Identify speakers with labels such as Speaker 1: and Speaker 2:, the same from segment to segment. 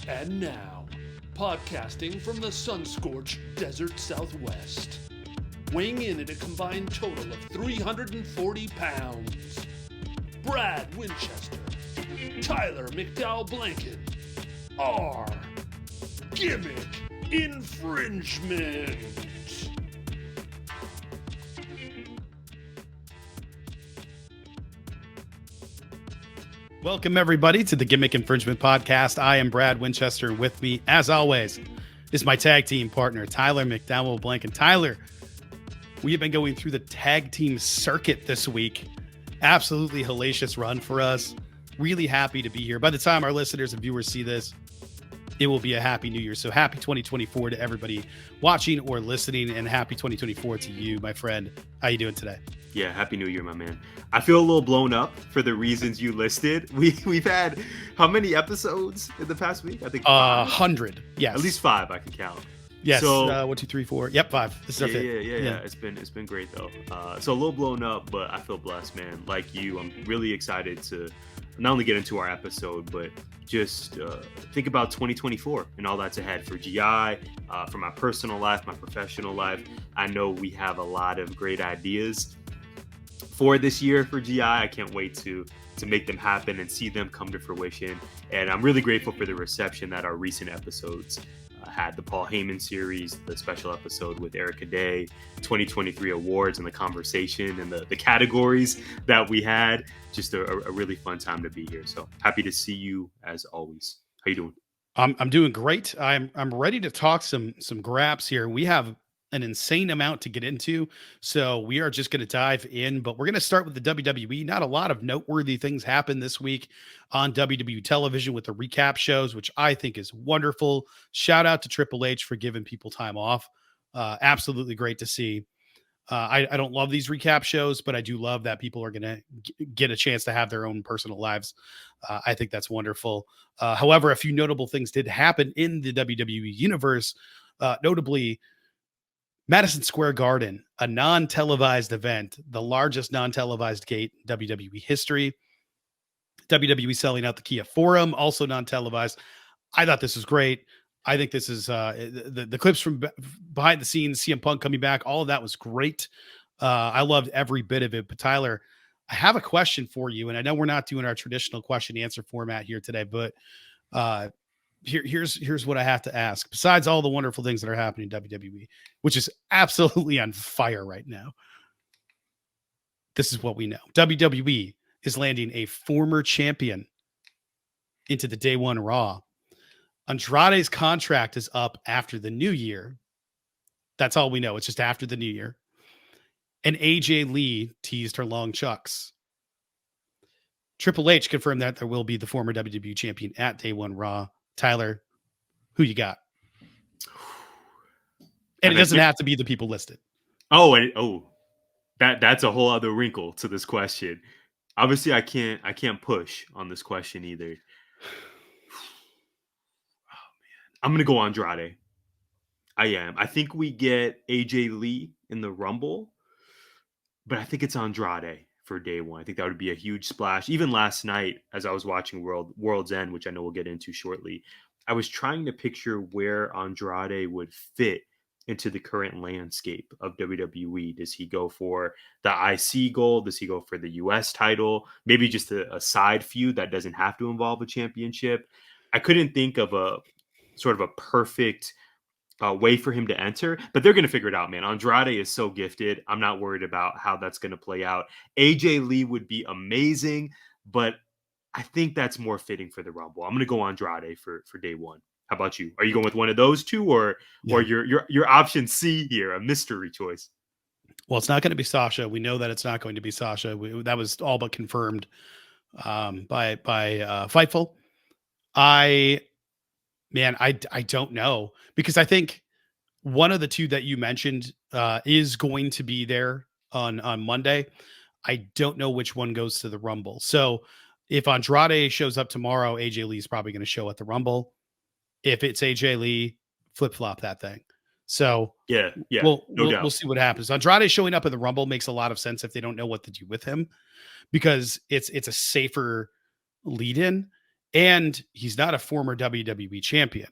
Speaker 1: And now, podcasting from the sun-scorched desert Southwest, weighing in at a combined total of 340 pounds, Brad Winchester, Tyler McDowell-Blanken, are Gimmick Infringement.
Speaker 2: Welcome, everybody, to the Gimmick Infringement Podcast. I am Brad Winchester. With me, as always, is my tag team partner, Tyler McDowell-Blanken. Tyler, we have been going through the tag team circuit this week. Absolutely hellacious run for us. Really happy to be here. By the time our listeners and viewers see this, it will be a happy new year. So happy 2024 to everybody watching or listening, and happy 2024 to you, my friend. How you doing today?
Speaker 3: Yeah, happy new year, my man. I feel a little blown up for the reasons you listed. We've had how many episodes in the past week? I think
Speaker 2: 100. Yes,
Speaker 3: at least 5 I can count.
Speaker 2: Yes.
Speaker 3: So
Speaker 2: 1, 2, 3, 4. Yep, 5. This is our fifth.
Speaker 3: Yeah. It's been great though. So a little blown up, but I feel blessed, man. Like you, I'm really excited to not only get into our episode, but just think about 2024 and all that's ahead for GI, for my personal life, my professional life. I know we have a lot of great ideas for this year for GI. I can't wait to make them happen and see them come to fruition. And I'm really grateful for the reception that our recent episodes had. The Paul Heyman series, the special episode with Erica Day, 2023 awards, and the conversation and the categories that we had. Just a really fun time to be here. So happy to see you as always. How you doing?
Speaker 2: I'm doing great. I'm ready to talk some graps here. We have an insane amount to get into, so we are just going to dive in, but we're going to start with the WWE. Not a lot of noteworthy things happened this week on WWE television with the recap shows, which I think is wonderful. Shout out to Triple H for giving people time off. Absolutely great to see. I don't love these recap shows, but I do love that people are going to get a chance to have their own personal lives. I think that's wonderful. However, a few notable things did happen in the WWE universe, notably Madison Square Garden, a non-televised event, the largest non-televised gate in WWE history. WWE selling out the Kia Forum, also non-televised. I thought this was great. I think this is the clips from behind the scenes, CM Punk coming back, all of that was great. I loved every bit of it. But Tyler, I have a question for you, and I know we're not doing our traditional question answer format here today, but here's what I have to ask. Besides all the wonderful things that are happening in WWE, which is absolutely on fire right now, this is what we know. WWE is landing a former champion into the Day One Raw. Andrade's contract is up after the new year. That's all we know. It's just after the new year. And AJ Lee teased her long chucks. Triple H confirmed that there will be the former WWE champion at Day One Raw. Tyler, who you got? And it doesn't have to be the people listed.
Speaker 3: That's a whole other wrinkle to this question. Obviously, I can't push on this question either. Oh man, I'm gonna go Andrade. I am. I think we get AJ Lee in the Rumble, but I think it's Andrade for Day One. I think that would be a huge splash. Even last night, as I was watching World's End, which I know we'll get into shortly, I was trying to picture where Andrade would fit into the current landscape of WWE. Does he go for the IC gold? Does he go for the US title? Maybe just a side feud that doesn't have to involve a championship. I couldn't think of a sort of a perfect way for him to enter, but they're going to figure it out, man. Andrade is so gifted. I'm not worried about how that's going to play out. AJ Lee would be amazing, but I think that's more fitting for the Rumble. I'm going to go Andrade for Day One. How about you? Are you going with one of those two, or your option C here, a mystery choice?
Speaker 2: Well, it's not going to be Sasha. We know that it's not going to be Sasha. That was all but confirmed by Fightful. I don't know, because I think one of the two that you mentioned is going to be there on Monday. I don't know which one goes to the Rumble. So if Andrade shows up tomorrow, AJ Lee is probably going to show at the Rumble. If it's AJ Lee, flip flop that thing. So
Speaker 3: yeah,
Speaker 2: we'll see what happens. Andrade showing up in the Rumble makes a lot of sense if they don't know what to do with him, because it's a safer lead in. and he's not a former WWE champion.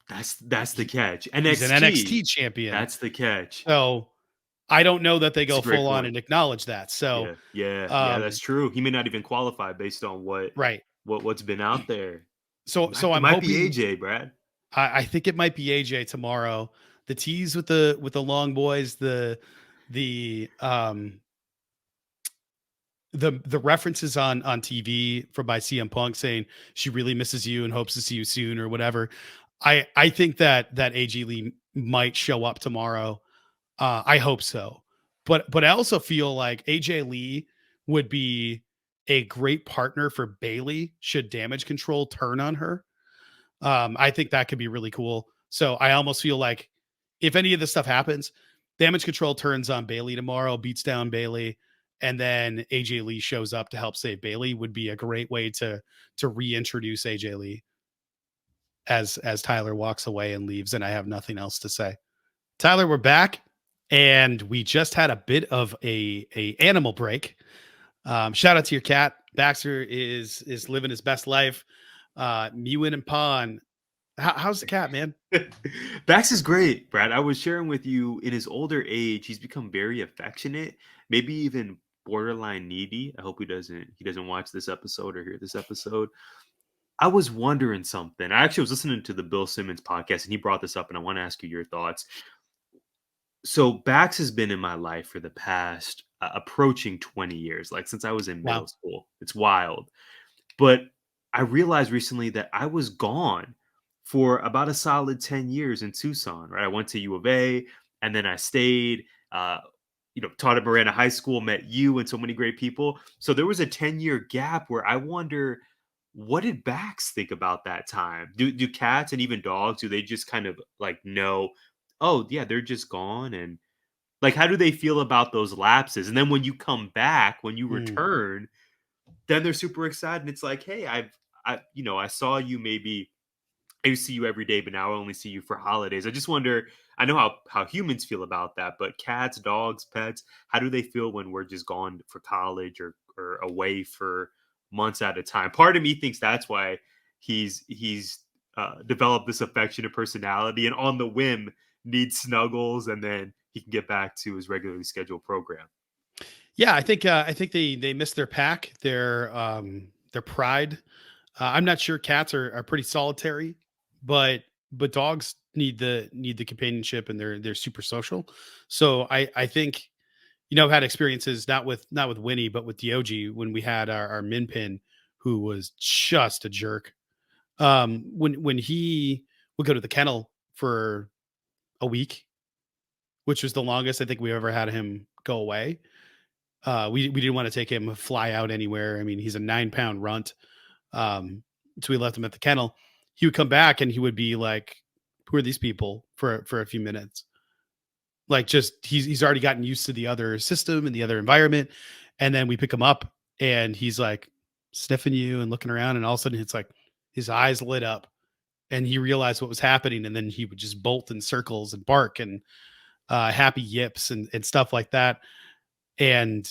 Speaker 3: That's the catch.
Speaker 2: He's an
Speaker 3: NXT.
Speaker 2: NXT champion.
Speaker 3: That's the catch.
Speaker 2: So I don't know that they
Speaker 3: That's
Speaker 2: go
Speaker 3: a great
Speaker 2: full on
Speaker 3: point.
Speaker 2: and acknowledge that. So,
Speaker 3: Yeah, that's true. He may not even qualify based on
Speaker 2: right.
Speaker 3: what's been out there.
Speaker 2: So
Speaker 3: It
Speaker 2: I'm
Speaker 3: might be
Speaker 2: hoping.
Speaker 3: AJ, Brad.
Speaker 2: I think it might be AJ tomorrow. The tease with the long boys, the references on TV from by CM Punk saying she really misses you and hopes to see you soon or whatever. I think that AJ Lee might show up tomorrow. I hope so. But I also feel like AJ Lee would be a great partner for Bailey should Damage Control turn on her. I think that could be really cool. So I almost feel like if any of this stuff happens, Damage Control turns on Bailey tomorrow, beats down Bailey, and then AJ Lee shows up to help save Bailey would be a great way to reintroduce AJ Lee as Tyler walks away and leaves, and I have nothing else to say. Tyler, we're back, and we just had a bit of a animal break. Shout out to your cat. Baxter is living his best life. Mewin and Pawn. How's the cat, man?
Speaker 3: Bax is great, Brad. I was sharing with you in his older age, he's become very affectionate, maybe even borderline needy. I hope he doesn't watch this episode or hear this episode. I was wondering something. I actually was listening to the Bill Simmons podcast and he brought this up, and I want to ask you your thoughts. So Bax has been in my life for the past approaching 20 years, like since I was in middle school. It's wild. But I realized recently that I was gone for about a solid 10 years in Tucson, right? I went to U of A and then I stayed, taught at Miranda High School, met you and so many great people. So there was a 10-year gap where I wonder, what did Bax think about that time? Do cats and even dogs, do they just kind of like know, oh yeah, they're just gone? And like, how do they feel about those lapses? And then when you come back, when you return, then they're super excited. And it's like, hey, I saw you maybe, I used to see you every day, but now I only see you for holidays. I just wonder, I know how humans feel about that, but cats, dogs, pets, how do they feel when we're just gone for college or away for months at a time? Part of me thinks that's why he's developed this affectionate personality and on the whim needs snuggles, and then he can get back to his regularly scheduled program.
Speaker 2: Yeah, I think they missed their pack, their pride. I'm not sure cats are pretty solitary, but dogs need the companionship and they're super social. So I think I've had experiences not with Winnie but with Diogi when we had our min pin who was just a jerk. When he would go to the kennel for a week, which was the longest I think we ever had him go away. We didn't want to take him fly out anywhere. I mean, he's a 9-pound runt. So we left him at the kennel. He would come back and he would be like, who are these people for a few minutes? Like just, he's already gotten used to the other system and the other environment. And then we pick him up and he's like sniffing you and looking around. And all of a sudden it's like his eyes lit up and he realized what was happening. And then he would just bolt in circles and bark and happy yips and stuff like that. And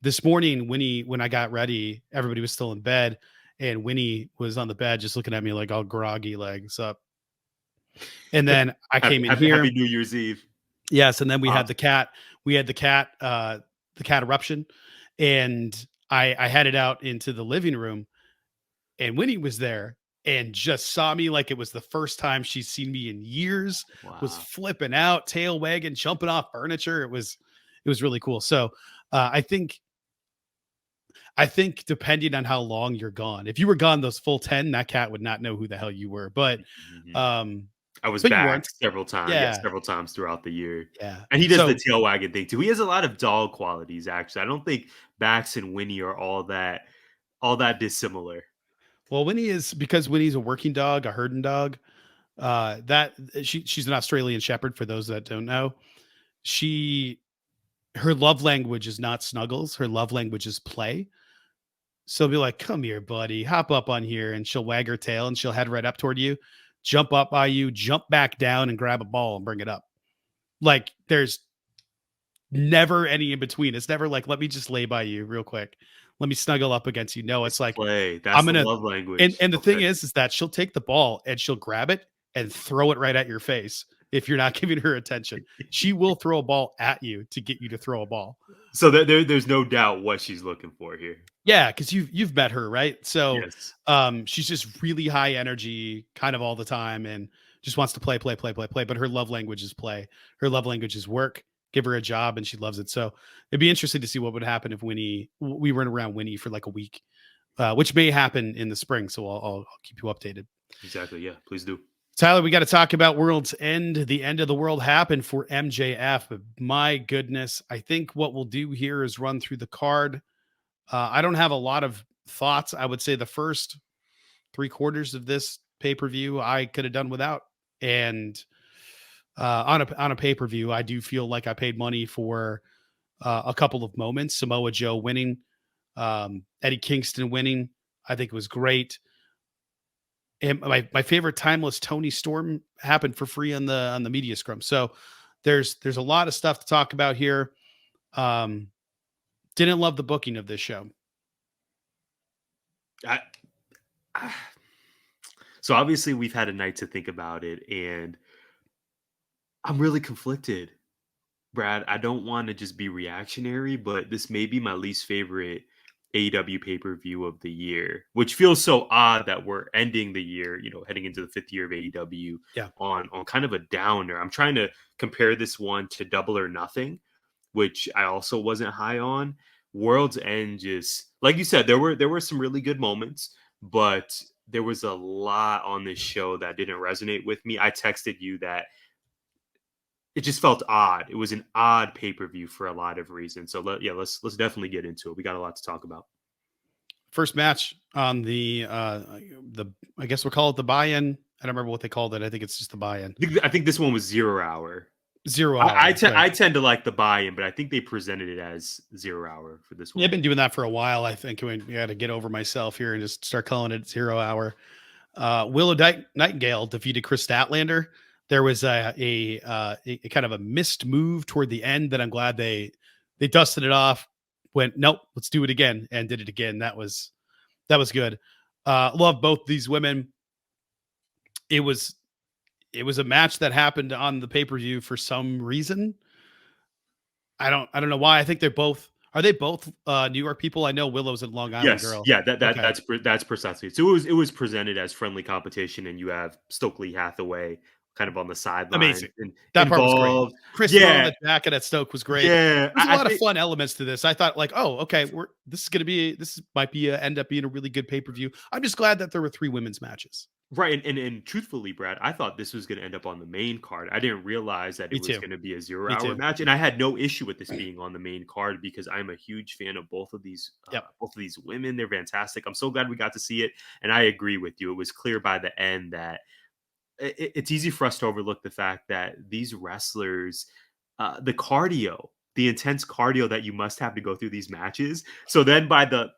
Speaker 2: this morning, when I got ready, everybody was still in bed, and Winnie was on the bed just looking at me like all groggy, legs up. And then I came in here.
Speaker 3: Happy New Year's Eve.
Speaker 2: Yes, and then we had the cat. We had the cat eruption, and I headed out into the living room, and Winnie was there and just saw me like it was the first time she's seen me in years.
Speaker 3: Wow.
Speaker 2: Was flipping out, tail wagging, jumping off furniture. It was really cool. So I think depending on how long you're gone, if you were gone those full 10, that cat would not know who the hell you were. But
Speaker 3: I was back several times.
Speaker 2: Yeah.
Speaker 3: Several times throughout the year.
Speaker 2: Yeah.
Speaker 3: And he does the tail wagging thing too. He has a lot of dog qualities, actually. I don't think Bax and Winnie are all that dissimilar.
Speaker 2: Well, because Winnie's a working dog, a herding dog. She's an Australian Shepherd, for those that don't know. Her love language is not snuggles. Her love language is play. So be like, come here, buddy, hop up on here. And she'll wag her tail and she'll head right up toward you, jump up by you, jump back down and grab a ball and bring it up. Like there's never any in between. It's never like, let me just lay by you real quick. Let me snuggle up against you. No, it's
Speaker 3: It's
Speaker 2: like,
Speaker 3: play. That's
Speaker 2: I'm
Speaker 3: the
Speaker 2: gonna,
Speaker 3: love
Speaker 2: and
Speaker 3: language.
Speaker 2: the thing
Speaker 3: Okay.
Speaker 2: is that she'll take the ball and she'll grab it and throw it right at your face if you're not giving her attention. She will throw a ball at you to get you to throw a ball.
Speaker 3: So there's no doubt what she's looking for here.
Speaker 2: Yeah, because you've met her, right? So
Speaker 3: Yes.
Speaker 2: she's just really high energy kind of all the time and just wants to play, play, play, play, play. But her love language is play. Her love language is work. Give her a job and she loves it. So it'd be interesting to see what would happen if we run around Winnie for like a week, which may happen in the spring. So I'll keep you updated.
Speaker 3: Exactly. Yeah. Please do.
Speaker 2: Tyler, we got to talk about World's End. The end of the world happened for MJF, but my goodness, I think what we'll do here is run through the card. I don't have a lot of thoughts. I would say the first 3/4 of this pay-per-view I could have done without. And on a pay-per-view, I do feel like I paid money for a couple of moments. Samoa Joe winning, Eddie Kingston winning. I think it was great. And my favorite timeless Tony Storm happened for free on the media scrum. So there's a lot of stuff to talk about here. Didn't love the booking of this show.
Speaker 3: I, so obviously we've had a night to think about it, and I'm really conflicted, Brad. I don't want to just be reactionary, but this may be my least favorite AEW pay-per-view of the year, which feels so odd that we're ending the year, heading into the 5th year of AEW
Speaker 2: Yeah.
Speaker 3: on kind of a downer. I'm trying to compare this one to Double or Nothing, which I also wasn't high on. World's End, just like you said, there were some really good moments, but there was a lot on this show that didn't resonate with me. I texted you that it just felt odd. It was an odd pay-per-view for a lot of reasons. So let's definitely get into it. We got a lot to talk about.
Speaker 2: First match on the I guess we'll call it the buy-in. I don't remember what they called it. I think it's just the buy-in.
Speaker 3: I think this one was 0 hour.
Speaker 2: 0 hour.
Speaker 3: I tend to like the buy-in, but I think they presented it as 0 hour for this one.
Speaker 2: Yeah, I've been doing that for a while. I think we got to get over myself here and just start calling it 0 hour. Willow Nightingale defeated Chris Statlander. There was a kind of a missed move toward the end that I'm glad they dusted it off. Went, nope, let's do it again, and did it again. That was good. Love both these women. It was a match that happened on the pay-per-view for some reason. I don't know why. I think are they both New York people? I know Willow's a Long Island girl.
Speaker 3: Yeah,
Speaker 2: Okay.
Speaker 3: that's precisely. So it was presented as friendly competition, and you have Stokely Hathaway kind of on the sideline.
Speaker 2: Amazing.
Speaker 3: And
Speaker 2: That part was great.
Speaker 3: involved.
Speaker 2: Chris
Speaker 3: Yeah.
Speaker 2: throwing the jacket at Stoke was great.
Speaker 3: Yeah,
Speaker 2: There's a lot of fun elements to this. I thought like, oh, okay, this might be end up being a really good pay-per-view. I'm just glad that there were 3 women's matches.
Speaker 3: Right, and truthfully, Brad, I thought this was going to end up on the main card. I didn't realize that
Speaker 2: Me
Speaker 3: it was
Speaker 2: too.
Speaker 3: going to be a
Speaker 2: Me
Speaker 3: 0 hour
Speaker 2: too.
Speaker 3: match, and I had no issue with this being on the main card because I'm a huge fan of both of these
Speaker 2: Yep.
Speaker 3: both of these women. They're fantastic. I'm so glad we got to see it, and I agree with you. It was clear by the end that it's easy for us to overlook the fact that these wrestlers, the cardio, the intense cardio that you must have to go through these matches. So then by the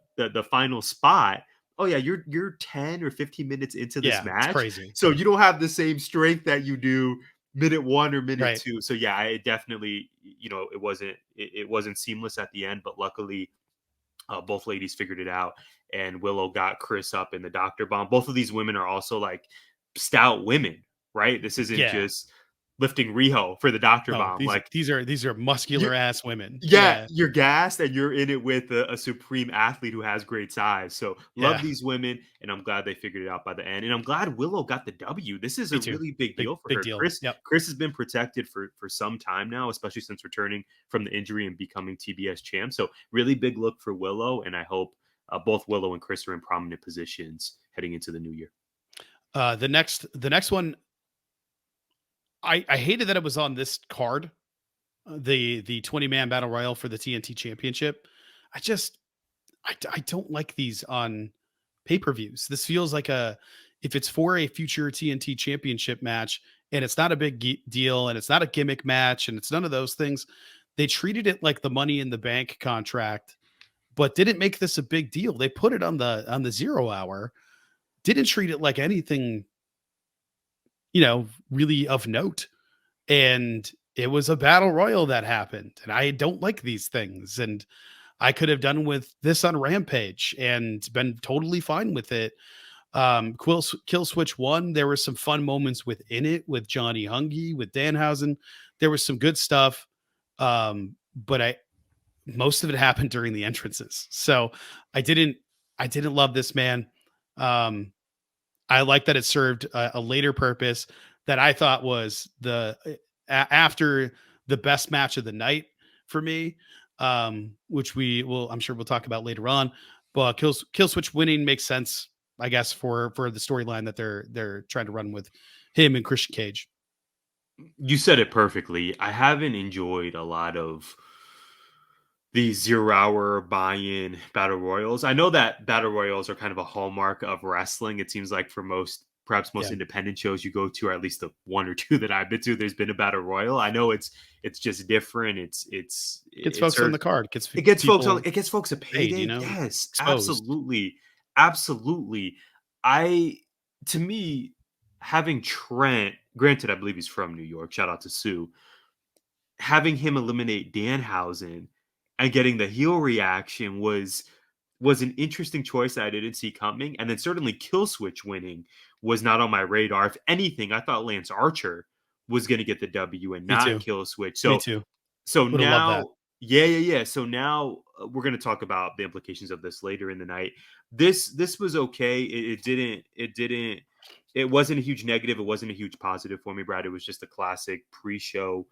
Speaker 3: final spot, oh yeah, you're 10 or 15 minutes into this
Speaker 2: Yeah, it's
Speaker 3: match.
Speaker 2: crazy.
Speaker 3: So you don't have the same strength that you do minute 1 or minute
Speaker 2: Right.
Speaker 3: 2. So yeah, it definitely, it wasn't seamless at the end, but luckily both ladies figured it out, and Willow got Chris up in the doctor bomb. Both of these women are also like stout women, right? This isn't
Speaker 2: Yeah.
Speaker 3: just lifting Riho for the doctor
Speaker 2: Oh,
Speaker 3: bomb. Like,
Speaker 2: these are muscular ass women.
Speaker 3: yeah, you're gassed and you're in it with a supreme athlete who has great size. So love
Speaker 2: Yeah.
Speaker 3: these women, and I'm glad they figured it out by the end. And I'm glad Willow got the W. This is
Speaker 2: Me
Speaker 3: a
Speaker 2: too.
Speaker 3: really big deal for
Speaker 2: Big
Speaker 3: her.
Speaker 2: deal.
Speaker 3: Chris
Speaker 2: Yep.
Speaker 3: has been protected for some time now, especially since returning from the injury and becoming TBS champ. So really big look for Willow, and I hope both Willow and Chris are in prominent positions heading into the new year.
Speaker 2: The next one, I hated that it was on this card, the 20-man battle royal for the TNT championship. I don't like these on pay-per-views. This feels like if it's for a future TNT championship match and it's not a big deal and it's not a gimmick match and it's none of those things, they treated it like the Money in the Bank contract, but didn't make this a big deal. They put it on the 0 hour, didn't treat it like anything, really of note. And it was a battle royal that happened, and I don't like these things. And I could have done with this on Rampage and been totally fine with it. Kill Switch 1, there were some fun moments within it with Johnny Hungy, with Danhausen. There was some good stuff. But most of it happened during the entrances. So I didn't I didn't love this, man. Um I like that it served a later purpose that I thought was after the best match of the night for me, which I'm sure we'll talk about later on. But Kill Switch winning makes sense, I guess, for the storyline that they're trying to run with him and Christian Cage.
Speaker 3: You said it perfectly. I haven't enjoyed a lot of these 0 hour buy-in battle royals. I know that battle royals are kind of a hallmark of wrestling. It seems like for perhaps most
Speaker 2: Yeah,
Speaker 3: independent shows you go to, or at least the one or two that I've been to, there's been a battle royal. I know it's just different.
Speaker 2: gets
Speaker 3: It
Speaker 2: folks on
Speaker 3: serves
Speaker 2: the card, people
Speaker 3: it gets folks a
Speaker 2: paid,
Speaker 3: payday. Yes,
Speaker 2: exposed.
Speaker 3: absolutely. Absolutely. I to me, having Trent, granted, I believe he's from New York. Shout out to Sue, having him eliminate Danhausen and getting the heel reaction was an interesting choice that I didn't see coming. And then certainly Killswitch winning was not on my radar. If anything, I thought Lance Archer was going to get the W and
Speaker 2: Me
Speaker 3: not
Speaker 2: too.
Speaker 3: Killswitch.
Speaker 2: Me
Speaker 3: So
Speaker 2: too.
Speaker 3: so
Speaker 2: Would have loved that.
Speaker 3: now, yeah. So now we're going to talk about the implications of this later in the night. This was okay. It wasn't a huge negative. It wasn't a huge positive for me, Brad. It was just a classic pre-show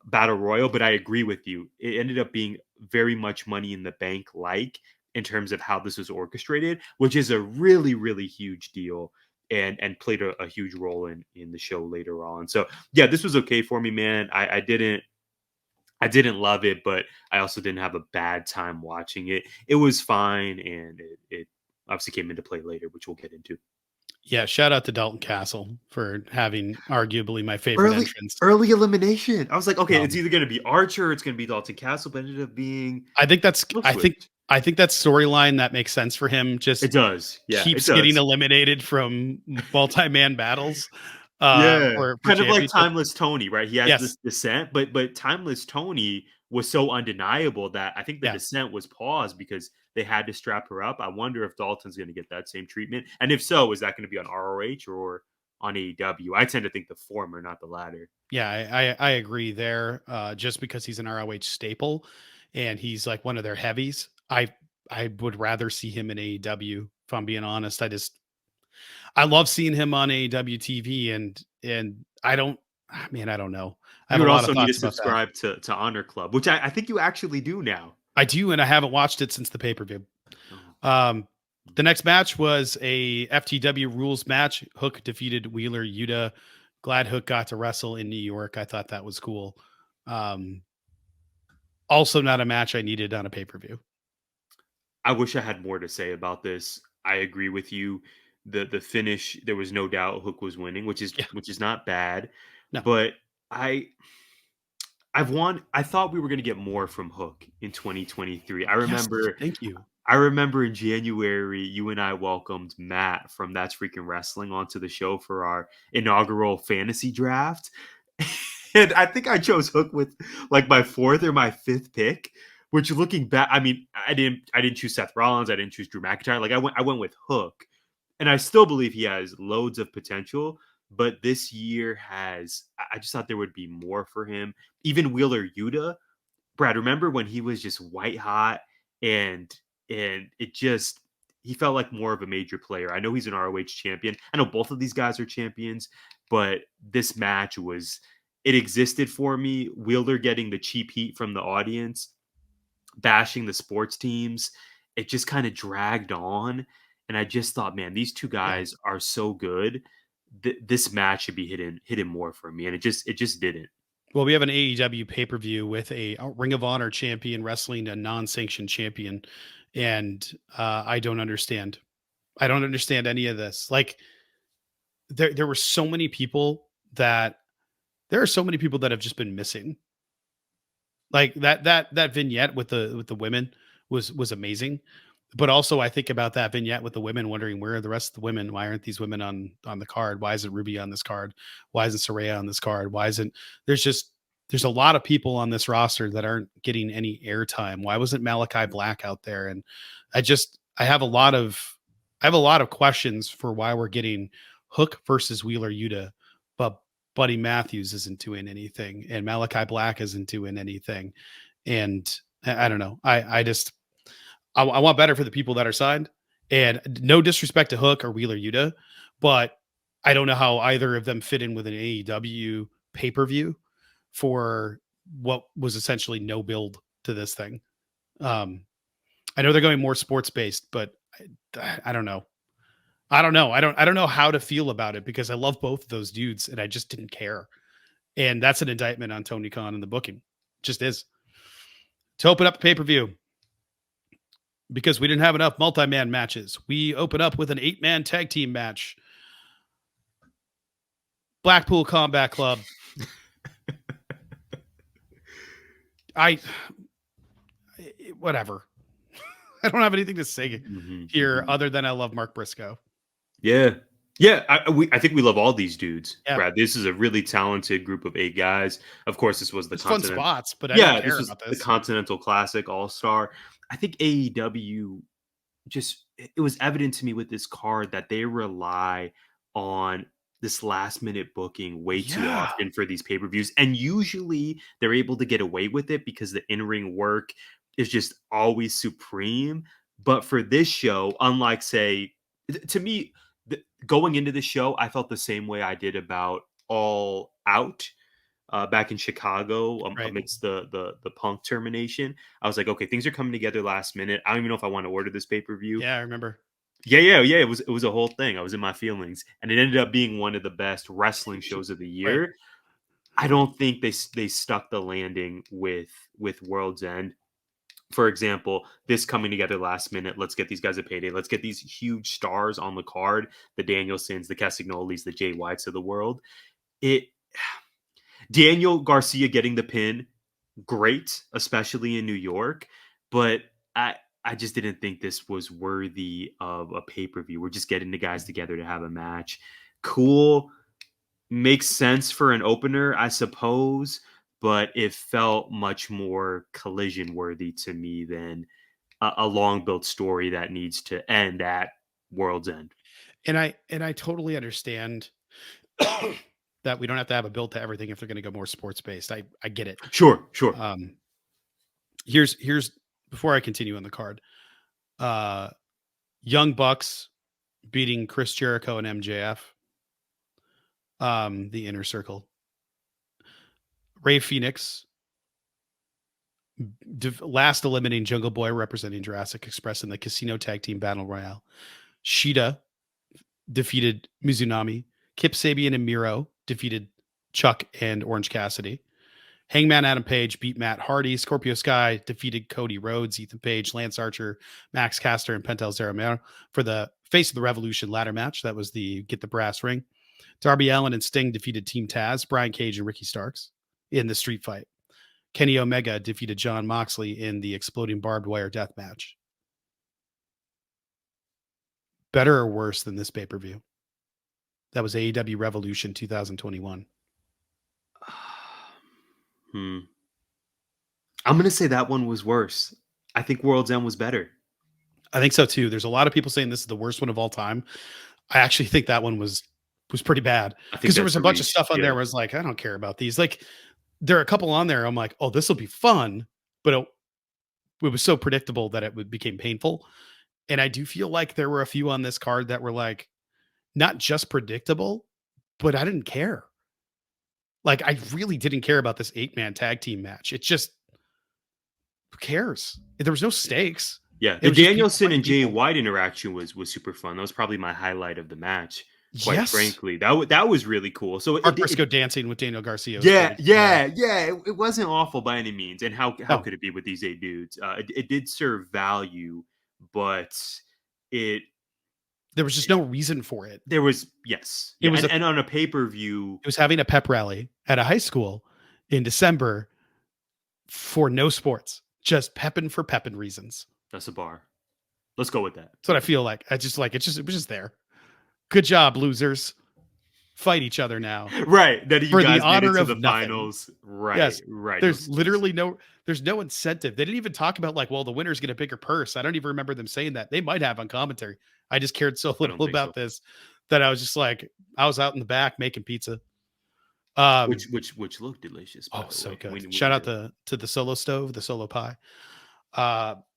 Speaker 3: battle royal. But I agree with you. It ended up being very much Money in the Bank like in terms of how this was orchestrated, which is a really huge deal. And played a huge role in the show later on. So yeah, this was okay for me, man. I didn't love it, but I also didn't have a bad time watching it. It was fine, and it obviously came into play later, which we'll get into.
Speaker 2: Yeah, shout out to Dalton Castle for having arguably my favorite
Speaker 3: Early
Speaker 2: entrance.
Speaker 3: early elimination. I was like, okay, it's
Speaker 2: Um,
Speaker 3: either going to be Archer, or it's going to be Dalton Castle, but it ended up being
Speaker 2: I think that's
Speaker 3: Kill
Speaker 2: I think
Speaker 3: Switch.
Speaker 2: I think that storyline that makes sense for him
Speaker 3: It
Speaker 2: just
Speaker 3: does, yeah, it
Speaker 2: keeps getting
Speaker 3: does.
Speaker 2: eliminated from multi-man battles
Speaker 3: Yeah,
Speaker 2: for
Speaker 3: kind of like
Speaker 2: championship.
Speaker 3: Timeless Tony, right? He has
Speaker 2: Yes.
Speaker 3: this descent, but Timeless Tony was so undeniable that I think the
Speaker 2: Yeah.
Speaker 3: descent was paused because they had to strap her up. I wonder if Dalton's going to get that same treatment, and if so, is that going to be on ROH or on AEW? I tend to think the former, not the latter.
Speaker 2: Yeah, I agree there. Just because he's an ROH staple and he's like one of their heavies. I would rather see him in AEW, if I'm being honest. I love seeing him on AEW TV and I don't man, I don't know. I
Speaker 3: You
Speaker 2: have a
Speaker 3: would
Speaker 2: lot of
Speaker 3: also need to
Speaker 2: thoughts about that.
Speaker 3: subscribe to Honor Club, which I think you actually do now.
Speaker 2: I do, and I haven't watched it since the pay-per-view.
Speaker 3: Oh.
Speaker 2: Um, the next match was a FTW rules match. Hook defeated Wheeler Yuta. Glad Hook got to wrestle in New York. I thought that was cool. Um, Also not a match I needed on a pay-per-view.
Speaker 3: I wish I had more to say about this. I agree with you. The finish, there was no doubt Hook was winning,
Speaker 2: Yeah,
Speaker 3: which is not bad.
Speaker 2: no.
Speaker 3: But I I thought we were going to get more from Hook in 2023.
Speaker 2: Yes, thank you.
Speaker 3: I remember in January you and I welcomed Matt from That's Freaking Wrestling onto the show for our inaugural fantasy draft. And I think I chose Hook with like my fourth or my fifth pick, which looking back, I mean, I didn't choose Seth Rollins, I didn't choose Drew McIntyre. Like I went with Hook. And I still believe he has loads of potential, but this year I just thought there would be more for him. Even Wheeler Yuta, Brad, remember when he was just white hot and it just he felt like more of a major player. I know he's an ROH champion. I know both of these guys are champions, but this match was it existed for me. Wheeler getting the cheap heat from the audience, bashing the sports teams. It just kind of dragged on. And I just thought, man, these two
Speaker 2: Yeah.
Speaker 3: guys are so good. This match should be hitting more for me. And it just didn't.
Speaker 2: Well, we have an AEW pay-per-view with a Ring of Honor champion wrestling a non-sanctioned champion. And I don't understand. I don't understand any of this. Like there were so many people that there are so many people that have just been missing. Like that vignette with the women was amazing. But also I think about that vignette with the women wondering where are the rest of the women? Why aren't these women on the card? Why isn't Ruby on this card? Why isn't Saraya on this card? Why isn't there's a lot of people on this roster that aren't getting any airtime. Why wasn't Malachi Black out there? And I have a lot of questions for why we're getting Hook versus Wheeler Yuta, but Buddy Matthews isn't doing anything and Malachi Black isn't doing anything. And I don't know. I want better for the people that are signed. And no disrespect to Hook or Wheeler Yuta, but I don't know how either of them fit in with an AEW pay-per-view for what was essentially no build to this thing. I know they're going more sports based, but I don't know. I don't know. I don't know how to feel about it because I love both of those dudes and I just didn't care. And that's an indictment on Tony Khan and the booking. Just is. To open up a pay-per-view, because we didn't have enough multi-man matches, we open up with an 8-man tag team match. Blackpool Combat Club. Whatever. I don't have anything to say here other than I love Mark Briscoe.
Speaker 3: Yeah. I think we love all these dudes, Brad. This is a really talented group of 8 guys. Of course, this was the
Speaker 2: fun spots, but I don't care about this.
Speaker 3: The Continental Classic All-Star. I think AEW it was evident to me with this card that they rely on this last-minute booking way too often for these pay-per-views, and usually they're able to get away with it because the in-ring work is just always supreme. But for this show, unlike, say, to me, going into the show, I felt the same way I did about All Out back in Chicago amidst the Punk termination. I was like, okay, things are coming together last minute. I don't even know if I want to order this pay-per-view.
Speaker 2: Yeah, I remember.
Speaker 3: Yeah. It was a whole thing. I was in my feelings, and it ended up being one of the best wrestling shows of the year. Right. I don't think they stuck the landing with World's End. For example, this coming together last minute, let's get these guys a payday. Let's get these huge stars on the card, the Danielsons, the Cassignolis, the Jay Whites of the world. Daniel Garcia getting the pin, great, especially in New York, but I just didn't think this was worthy of a pay-per-view. We're just getting the guys together to have a match. Cool. Makes sense for an opener, I suppose, but it felt much more collision worthy to me than a long built story that needs to end at World's End.
Speaker 2: And I totally understand that we don't have to have a build to everything if they're going to go more sports based. I get it.
Speaker 3: Sure.
Speaker 2: Here's before I continue on the card. Young Bucks beating Chris Jericho and MJF. The Inner Circle. Ray Phoenix last eliminating Jungle Boy representing Jurassic Express in the Casino Tag Team Battle Royale. Shida defeated Mizunami. Kip Sabian and Miro defeated Chuck and Orange Cassidy. Hangman Adam Page beat Matt Hardy. Scorpio Sky defeated Cody Rhodes, Ethan Page, Lance Archer, Max Caster, and Pentel Zaramero for the Face of the Revolution ladder match. That was the Get the Brass Ring. Darby Allin and Sting defeated Team Taz, Brian Cage, and Ricky Starks in the street fight. Kenny Omega defeated John Moxley in the Exploding Barbed Wire death match. Better or worse than this pay-per-view? That was AEW Revolution 2021.
Speaker 3: I'm going to say that one was worse. I think World's End was better.
Speaker 2: I think so too. There's a lot of people saying this is the worst one of all time. I actually think that one was pretty bad because there was a bunch of stuff on there where I was like, I don't care about these. Like there are a couple on there. I'm like, oh, this will be fun, but it was so predictable that it became painful. And I do feel like there were a few on this card that were like, not just predictable, but I didn't care. Like I really didn't care about this 8-man tag team match. It just, who cares? There was no stakes.
Speaker 3: Yeah, the Danielson and Jay White interaction was super fun. That was probably my highlight of the match. Quite frankly, that was really cool. So
Speaker 2: Mark Briscoe dancing with Daniel Garcia.
Speaker 3: It wasn't awful by any means. And how could it be with these 8 dudes? It did serve value, but
Speaker 2: there was just no reason for it.
Speaker 3: There was and on a pay-per-view,
Speaker 2: it was having a pep rally at a high school in December for no sports, just peppin' for peppin' reasons.
Speaker 3: That's a bar. Let's go with that.
Speaker 2: That's what I feel like. I just like it was just there. Good job, losers. Fight each other now
Speaker 3: Right. That you
Speaker 2: for the
Speaker 3: guys made it
Speaker 2: honor
Speaker 3: to
Speaker 2: of
Speaker 3: the
Speaker 2: nothing.
Speaker 3: finals. Right.
Speaker 2: Yes.
Speaker 3: Right. No,
Speaker 2: There's literally there's no incentive. They didn't even talk about like, well, the winners get a bigger purse. I don't even remember them saying that. They might have on commentary. I just cared so
Speaker 3: I don't
Speaker 2: little
Speaker 3: think
Speaker 2: about
Speaker 3: so.
Speaker 2: this that I was just like, I was out in the back making pizza. Um,
Speaker 3: Which looked delicious, by
Speaker 2: oh,
Speaker 3: the
Speaker 2: so
Speaker 3: way.
Speaker 2: good.
Speaker 3: When
Speaker 2: Shout
Speaker 3: you
Speaker 2: out
Speaker 3: did it.
Speaker 2: to the solo stove, the solo pie.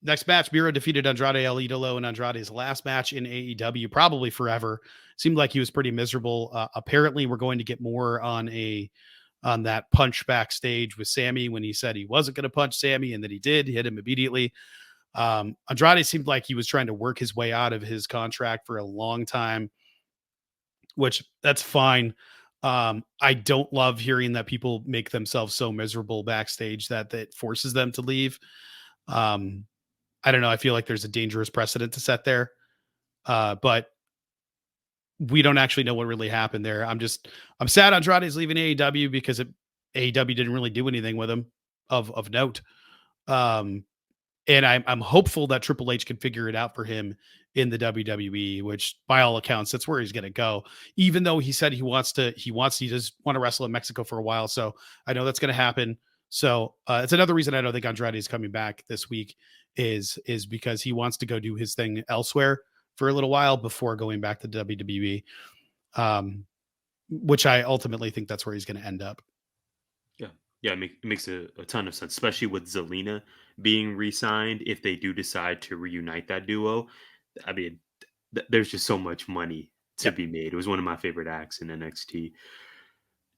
Speaker 2: Next match, Miro defeated Andrade El Idolo in Andrade's last match in AEW, probably forever. Seemed like he was pretty miserable. Apparently, we're going to get more on that punch backstage with Sammy when he said he wasn't going to punch Sammy, and then he did hit him immediately. Andrade seemed like he was trying to work his way out of his contract for a long time, which that's fine. I don't love hearing that people make themselves so miserable backstage that forces them to leave. Um, I don't know. I feel like there's a dangerous precedent to set there. But we don't actually know what really happened there. I'm sad Andrade's leaving AEW because AEW didn't really do anything with him of note. Um, and I'm hopeful that Triple H can figure it out for him in the WWE, which by all accounts, that's where he's going to go. Even though he said he just want to wrestle in Mexico for a while. So I know that's going to happen. So it's another reason I don't think Andrade is coming back this week is because he wants to go do his thing elsewhere for a little while before going back to WWE. Which I ultimately think that's where he's going to end up.
Speaker 3: Yeah. Yeah. It makes a ton of sense, especially with Zelina being re signed. If they do decide to reunite that duo, I mean, there's just so much money to
Speaker 2: Yep.
Speaker 3: be made. It was one of my favorite acts in NXT.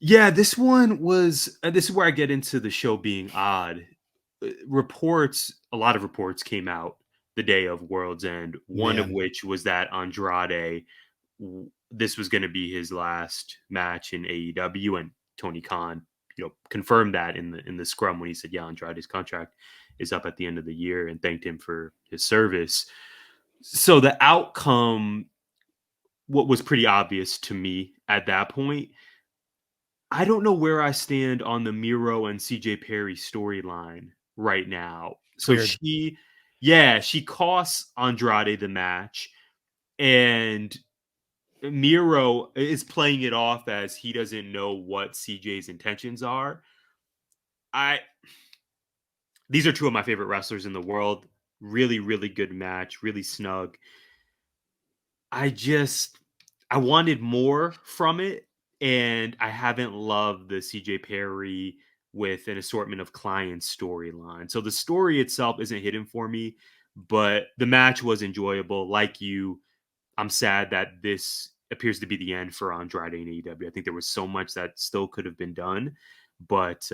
Speaker 3: Yeah, this one was. This is where I get into the show being odd. A lot of reports came out the day of World's End. One of
Speaker 2: Man.
Speaker 3: which was that Andrade, this was going to be his last match in AEW, and Tony Khan, confirmed that in the scrum when he said, "Yeah, Andrade's contract is up at the end of the year," and thanked him for his service. So the outcome, what was pretty obvious to me at that point. I don't know where I stand on the Miro and CJ Perry storyline right now.
Speaker 2: It's
Speaker 3: So
Speaker 2: weird.
Speaker 3: she costs Andrade the match, and Miro is playing it off as he doesn't know what CJ's intentions are. I These are two of my favorite wrestlers in the world. Really, really good match, really snug. I just I wanted more from it, and I haven't loved the CJ Perry with an assortment of clients storyline. So the story itself isn't hidden for me, but the match was enjoyable. Like you, I'm sad that this appears to be the end for Andrade and AEW. I think there was so much that still could have been done, but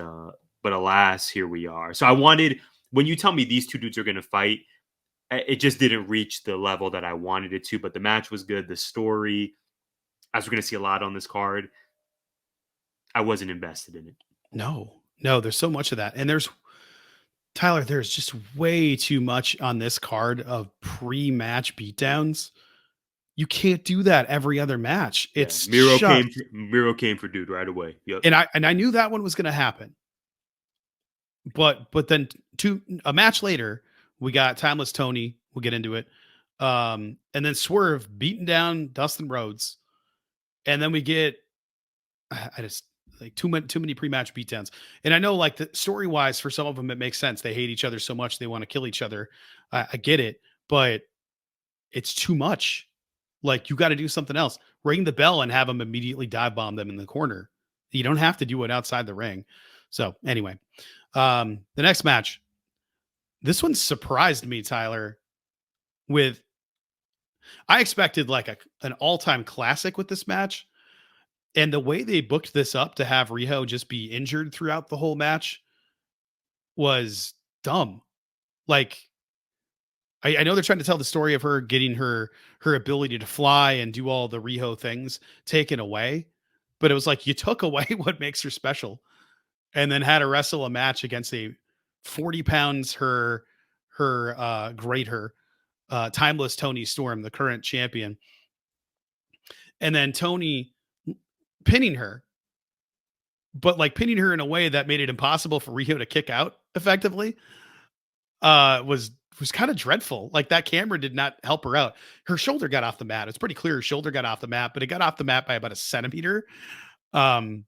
Speaker 3: alas, here we are. So I wanted, when you tell me these two dudes are going to fight, it just didn't reach the level that I wanted it to. But the match was good. The story, as we're going to see a lot on this card, I wasn't invested in it.
Speaker 2: No, there's so much of that. And there's just way too much on this card of pre-match beatdowns. You can't do that every other match.
Speaker 3: Yeah,
Speaker 2: It's just
Speaker 3: Miro came for dude right away. Yep.
Speaker 2: and I knew that one was going to happen. But then a match later, we got Timeless Tony. We'll get into it. And then Swerve beating down Dustin Rhodes. And then we get I just like too many pre-match beatdowns. And I know like the story wise for some of them it makes sense. They hate each other so much they want to kill each other. I get it, but it's too much. Like you got to do something else. Ring the bell and have them immediately dive bomb them in the corner. You don't have to do it outside the ring. So anyway, the next match. This one surprised me, Tyler. With I expected like an all-time classic with this match. And the way they booked this up to have Riho just be injured throughout the whole match was dumb. Like, I know they're trying to tell the story of her getting her ability to fly and do all the Riho things taken away, but it was like you took away what makes her special, and then had her wrestle a match against a 40 pounds greater timeless Tony Storm, the current champion, and then Tony pinning her but like pinning her in a way that made it impossible for Riho to kick out effectively was was kind of dreadful. Like that camera did not help her out. Her shoulder got off the mat. It's pretty clear her shoulder got off the mat, but it got off the mat by about a centimeter. Um,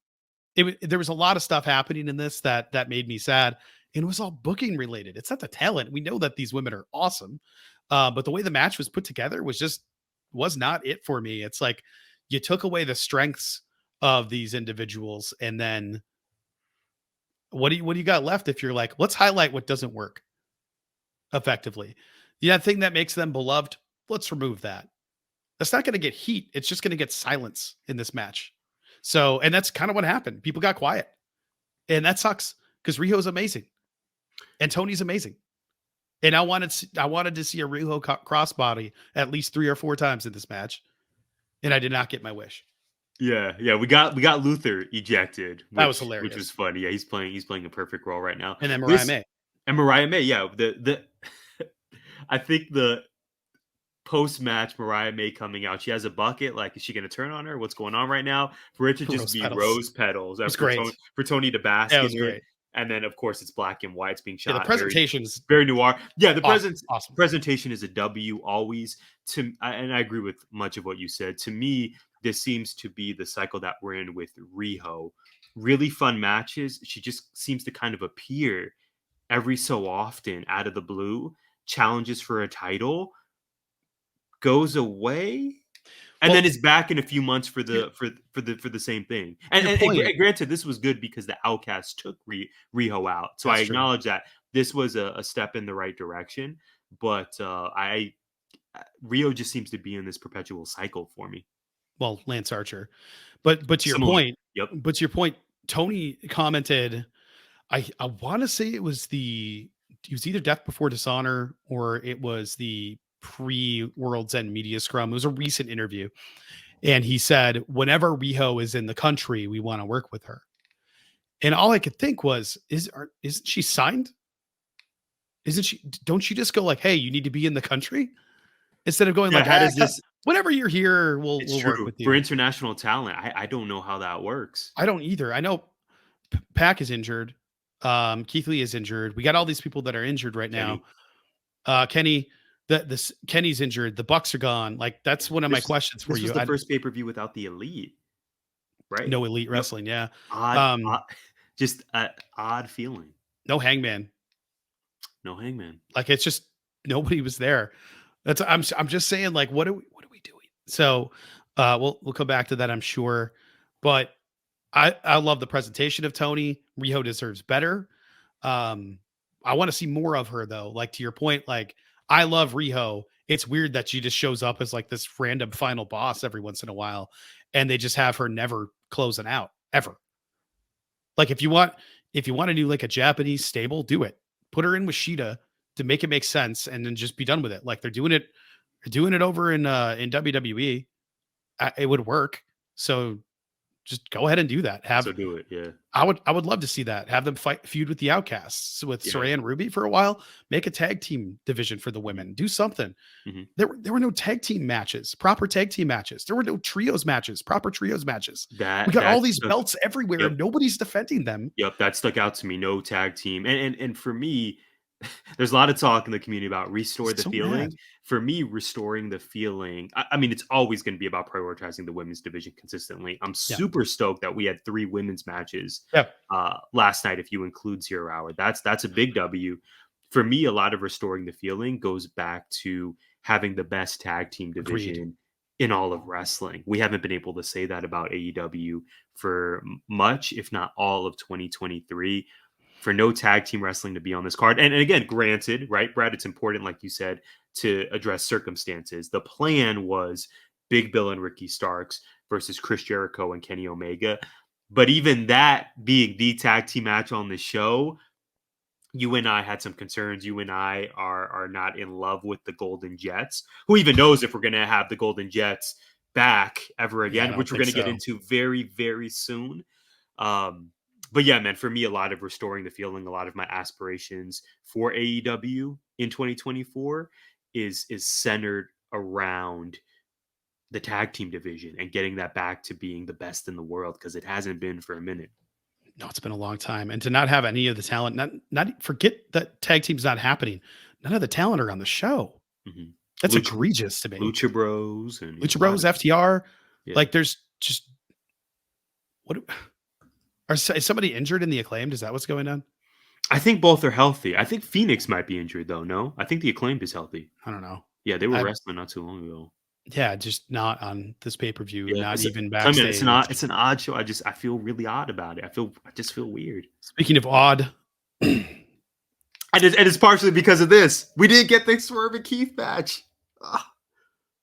Speaker 2: there was a lot of stuff happening in this that made me sad. And it was all booking related. It's not the talent. We know that these women are awesome. But the way the match was put together was not it for me. It's like you took away the strengths of these individuals, and then what do you got left if you're like, let's highlight what doesn't work effectively. Yeah, thing that makes them beloved, let's remove that. That's not going to get heat. It's just going to get silence in this match. So, and that's kind of what happened. People got quiet. And that sucks because Riho's amazing. And Tony's amazing. And I wanted to see a Riho crossbody at least 3 or 4 times in this match. And I did not get my wish.
Speaker 3: Yeah, we got Luther ejected,
Speaker 2: That was
Speaker 3: which
Speaker 2: hilarious.
Speaker 3: was funny. Yeah, he's playing a perfect role right now.
Speaker 2: And then Mariah May.
Speaker 3: And Mariah May, yeah. The I think the post-match Mariah May coming out, she has a bucket. Like, is she going to turn on her? What's going on right now? For it to just be rose petals.
Speaker 2: It's great.
Speaker 3: For Tony to bask
Speaker 2: that was
Speaker 3: in
Speaker 2: great.
Speaker 3: It. And then, of course, it's black and white. It's being shot.
Speaker 2: Yeah, the presentation's
Speaker 3: very noir. Yeah, the
Speaker 2: awesome.
Speaker 3: presentation is a W always. And I agree with much of what you said. To me, this seems to be the cycle that we're in with Riho. Really fun matches. She just seems to kind of appear every so often out of the blue. Challenges for a title, goes away, and then it's back in a few months for the same thing. And granted, this was good because the Outcasts took Riho out, so I acknowledge that this was a step in the right direction. But Riho just seems to be in this perpetual cycle for me.
Speaker 2: Well, Lance Archer, but to your point,
Speaker 3: yep.
Speaker 2: But to your point, Tony commented, I want to say it was either Death Before Dishonor or it was the pre-World's End Media Scrum. It was a recent interview. And he said, whenever Riho is in the country, we want to work with her. And all I could think was, isn't she signed? Don't you just go like, hey, you need to be in the country? Instead of going like,
Speaker 3: how does this,
Speaker 2: whenever you're here, we'll work with you.
Speaker 3: For international talent, I don't know how that works.
Speaker 2: I don't either. I know Pac is injured. Keith Lee is injured. We got all these people that are injured right now. Kenny, Kenny's injured. The Bucks are gone. Like, that's one of my questions for you.
Speaker 3: This was the first pay-per-view without the Elite, right?
Speaker 2: No Elite wrestling. Yeah.
Speaker 3: Just an odd feeling.
Speaker 2: No Hangman.
Speaker 3: Like,
Speaker 2: it's just nobody was there. I'm just saying, like, what are we doing? So we'll come back to that, I'm sure. But I love the presentation of Tony. Riho deserves better. I want to see more of her, though. Like, to your point, like, I love Riho. It's weird that she just shows up as like this random final boss every once in a while, and they just have her never closing out ever. Like, if you want to do like a Japanese stable, do it. Put her in with Shida to make it make sense, and then just be done with it. Like, they're doing it over in WWE. It would work. So just go ahead and do that.
Speaker 3: Do it. Yeah.
Speaker 2: I would love to see that. Have them feud with the Outcasts with Saraya and Ruby for a while. Make a tag team division for the women. Do something. Mm-hmm. There were no tag team matches, proper tag team matches. There were no trios matches, proper trios matches. We got all these belts everywhere. Yep. Nobody's defending them.
Speaker 3: Yep, that stuck out to me. No tag team. And for me, there's a lot of talk in the community about restore the feeling. Mad. For me, restoring the feeling, I mean, it's always going to be about prioritizing the women's division consistently. I'm super stoked that we had 3 women's matches last night, if you include 0 Hour. That's a big W. For me, a lot of restoring the feeling goes back to having the best tag team division in all of wrestling. We haven't been able to say that about AEW for much, if not all of 2023. For no tag team wrestling to be on this card. And again, granted, right, Brad, it's important, like you said, to address circumstances. The plan was Big Bill and Ricky Starks versus Chris Jericho and Kenny Omega. But even that being the tag team match on the show, you and I had some concerns. You and I are not in love with the Golden Jets. Who even knows if we're going to have the Golden Jets back ever again, which we're going to get into very, very soon. But yeah, man, for me, a lot of restoring the feeling, a lot of my aspirations for AEW in 2024 is centered around the tag team division and getting that back to being the best in the world, because it hasn't been for a minute.
Speaker 2: No, it's been a long time. And to not have any of the talent, not forget that tag team's not happening. none of the talent are on the show.
Speaker 3: Mhm.
Speaker 2: That's
Speaker 3: Lucha,
Speaker 2: egregious to me.
Speaker 3: Lucha Bros and
Speaker 2: Lucha
Speaker 3: a lot
Speaker 2: Bros,
Speaker 3: of-
Speaker 2: FTR,
Speaker 3: yeah.
Speaker 2: like there's just what is somebody injured in the Acclaimed? Is that what's going on?
Speaker 3: I think both are healthy. I think Phoenix might be injured though. No, I think the Acclaimed is healthy.
Speaker 2: I don't know.
Speaker 3: Yeah, they were
Speaker 2: I
Speaker 3: wrestling not too long ago.
Speaker 2: Yeah, just not on this pay-per-view,
Speaker 3: Yeah,
Speaker 2: not even
Speaker 3: I mean,
Speaker 2: backstage.
Speaker 3: it's an odd show. I feel really odd about it. I just feel weird.
Speaker 2: Speaking of odd,
Speaker 3: And it's partially because of this. We didn't get the Swerve and Keith match. Ah.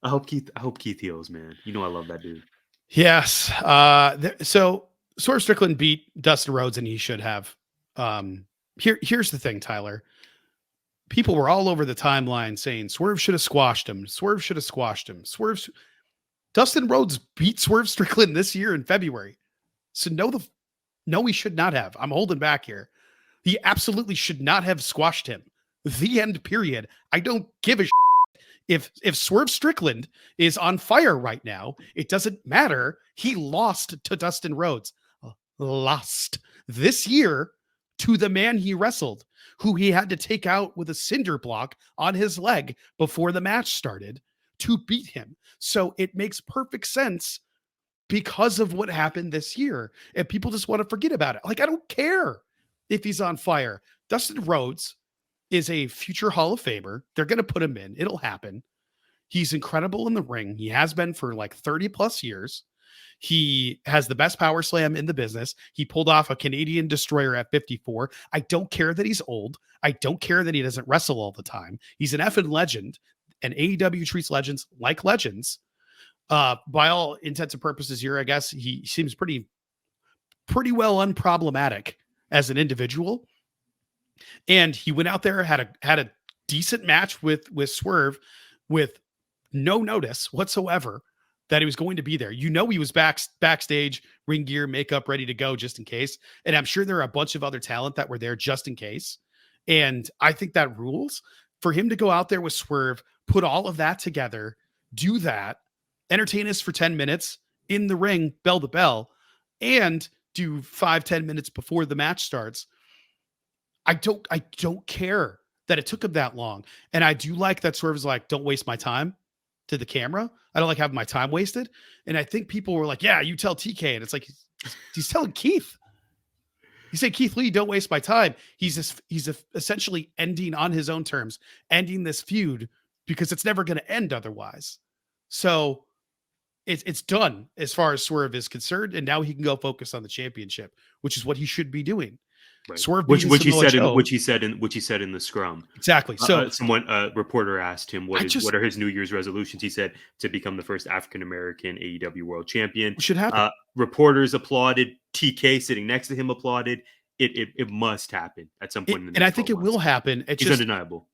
Speaker 3: I hope Keith heals, man. You know I love that dude.
Speaker 2: yes. So Swerve Strickland beat Dustin Rhodes, and he should have. Here's the thing, Tyler. People were all over the timeline saying Swerve should have squashed him. Swerve should have squashed him. Dustin Rhodes beat Swerve Strickland this year in February. So no, he should not have. I'm holding back here. He absolutely should not have squashed him. The end, period. I don't give a If Swerve Strickland is on fire right now, it doesn't matter. He lost to Dustin Rhodes. Lost this year to the man he wrestled, who he had to take out with a cinder block on his leg before the match started to beat him. So it makes perfect sense because of what happened this year. And people just want to forget about it. Like, I don't care if he's on fire. Dustin Rhodes is a future Hall of Famer. They're going to put him in. It'll happen. He's incredible in the ring. He has been for like 30 plus years. He has the best power slam in the business. He pulled off a Canadian destroyer at 54. I don't care that he's old. I don't care that he doesn't wrestle all the time. He's an effing legend, and AEW treats legends like legends. By all intents and purposes here, I guess he seems pretty well unproblematic as an individual. And he went out there, had a decent match with Swerve with no notice whatsoever that he was going to be there. You know, he was backstage, ring gear, makeup, ready to go just in case. And I'm sure there are a bunch of other talent that were there just in case. And I think that rules for him to go out there with Swerve, put all of that together, do that, entertain us for 10 minutes in the ring, bell to bell, and do 5-10 minutes before the match starts. I don't care that it took him that long. And I do like that Swerve's like, don't waste my time to the camera. I don't like having my time wasted. And I think people were like, yeah, you tell TK. And it's like, he's telling Keith. He said, Keith Lee, don't waste my time. He's essentially ending on his own terms, ending this feud because it's never going to end otherwise. So it's done as far as Swerve is concerned. And now he can go focus on the championship, which is what he should be doing.
Speaker 3: Right.
Speaker 2: Swerve
Speaker 3: which he said
Speaker 2: Joe.
Speaker 3: which he said in the scrum.
Speaker 2: Exactly. So
Speaker 3: a reporter asked him what are his New Year's resolutions. He said to become the first African American AEW World Champion.
Speaker 2: Should happen.
Speaker 3: Reporters applauded. TK sitting next to him applauded. It must happen at some point.
Speaker 2: And I think it will happen. It's just
Speaker 3: undeniable.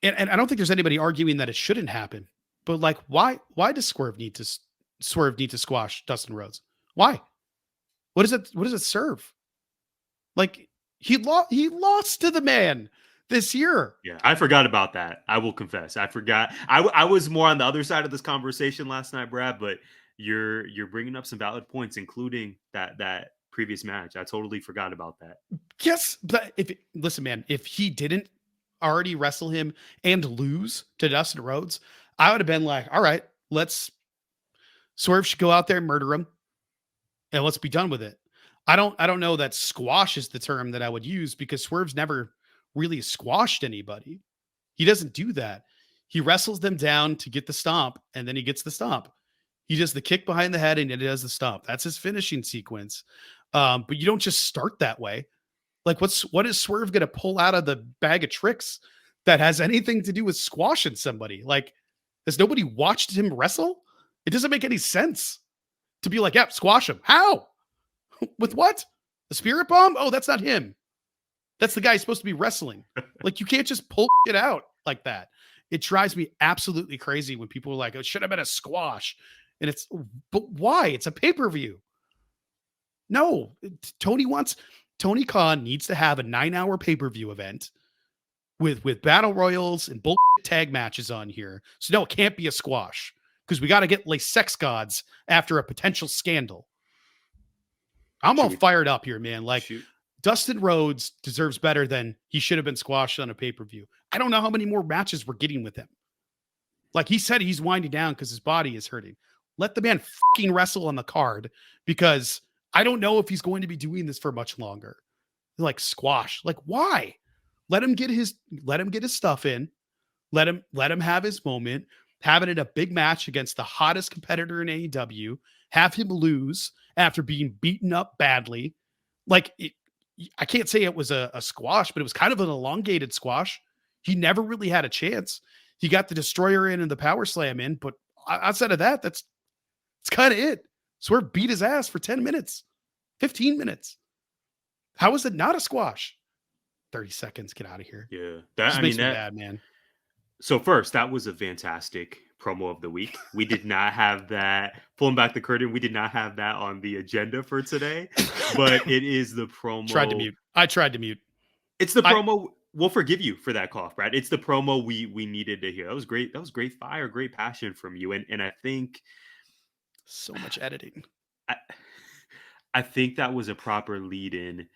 Speaker 2: And I don't think there's anybody arguing that it shouldn't happen. But like, why does Swerve need to squash Dustin Rhodes? Why? What does it serve? Like, he lost to the man this year.
Speaker 3: Yeah, I forgot about that. I will confess, I forgot. I was more on the other side of this conversation last night, Brad. But you're bringing up some valid points, including that previous match. I totally forgot about that.
Speaker 2: Yes, but listen, man, if he didn't already wrestle him and lose to Dustin Rhodes, I would have been like, all right, Swerve should go out there and murder him, and let's be done with it. I don't know that squash is the term that I would use because Swerve's never really squashed anybody. He doesn't do that. He wrestles them down to get the stomp, and then he gets the stomp. He does the kick behind the head, and then he does the stomp. That's his finishing sequence. But you don't just start that way. Like, what is Swerve going to pull out of the bag of tricks that has anything to do with squashing somebody? Like, has nobody watched him wrestle? It doesn't make any sense to be like, yeah, squash him. How? With what? The spirit bomb? Oh, that's not him. That's the guy who's supposed to be wrestling. Like, you can't just pull it out like that. It drives me absolutely crazy when people are like, it should have been a squash. And but why? It's a pay-per-view. No, Tony Khan needs to have a 9-hour pay-per-view event with battle royals and bull tag matches on here. So no, it can't be a squash because we got to get like sex gods after a potential scandal. I'm all fired up here, man. Like, Dustin Rhodes deserves better than he should have been squashed on a pay-per-view. I don't know how many more matches we're getting with him. Like he said, he's winding down because his body is hurting. Let the man fucking wrestle on the card, because I don't know if he's going to be doing this for much longer. Like squash. Like why? Let him get his stuff in. Let him have his moment. Have it in a big match against the hottest competitor in AEW. Have him lose after being beaten up badly. Like I can't say it was a squash, but it was kind of an elongated squash. He never really had a chance. He got the destroyer in and the power slam in, but outside of that, that's kind of it. Swerve beat his ass for 10 minutes, 15 minutes. How is it not a squash? 30 seconds, get out of here.
Speaker 3: Yeah.
Speaker 2: That makes me mad, man.
Speaker 3: So first, that was a fantastic promo of the week. We did not have that. Pulling back the curtain, we did not have that on the agenda for today, but it is the promo.
Speaker 2: I tried to mute.
Speaker 3: It's the promo. We'll forgive you for that cough, Brad. It's the promo we needed to hear. That was great. That was great fire, great passion from you. And I think
Speaker 2: so much editing.
Speaker 3: I think that was a proper lead in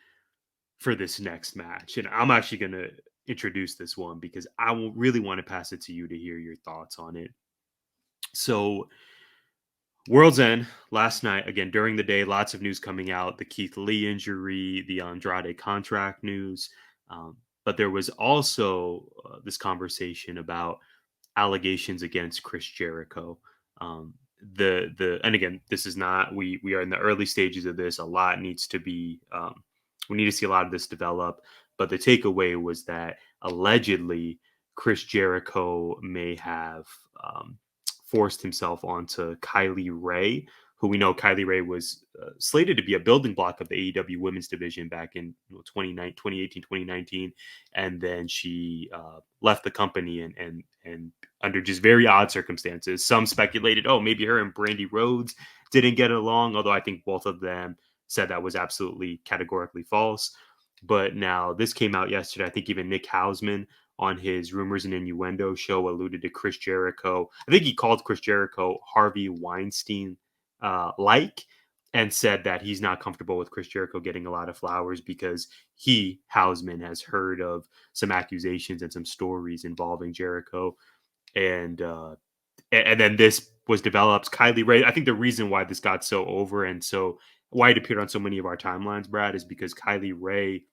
Speaker 3: for this next match. And I'm actually going to introduce this one because I will really want to pass it to you to hear your thoughts on it. So World's End last night, again, during the day, lots of news coming out, the Keith Lee injury, the Andrade contract news. But there was also this conversation about allegations against Chris Jericho. And again, this is not, we are in the early stages of this. A lot needs to be, we need to see a lot of this develop. But the takeaway was that allegedly Chris Jericho may have forced himself onto Kylie Ray, who we know Kylie Ray was slated to be a building block of the AEW women's division back in 2018, 2019. And then she left the company and under just very odd circumstances. Some speculated, oh, maybe her and Brandy Rhodes didn't get along, although I think both of them said that was absolutely categorically false. But now this came out yesterday. I think even Nick Hausman on his Rumors and Innuendo show alluded to Chris Jericho. I think he called Chris Jericho Harvey Weinstein like, and said that he's not comfortable with Chris Jericho getting a lot of flowers because he, Hausman, has heard of some accusations and some stories involving Jericho. And then this was developed. Kylie Ray, I think the reason why this got so over and so why it appeared on so many of our timelines, Brad, is because Kylie Ray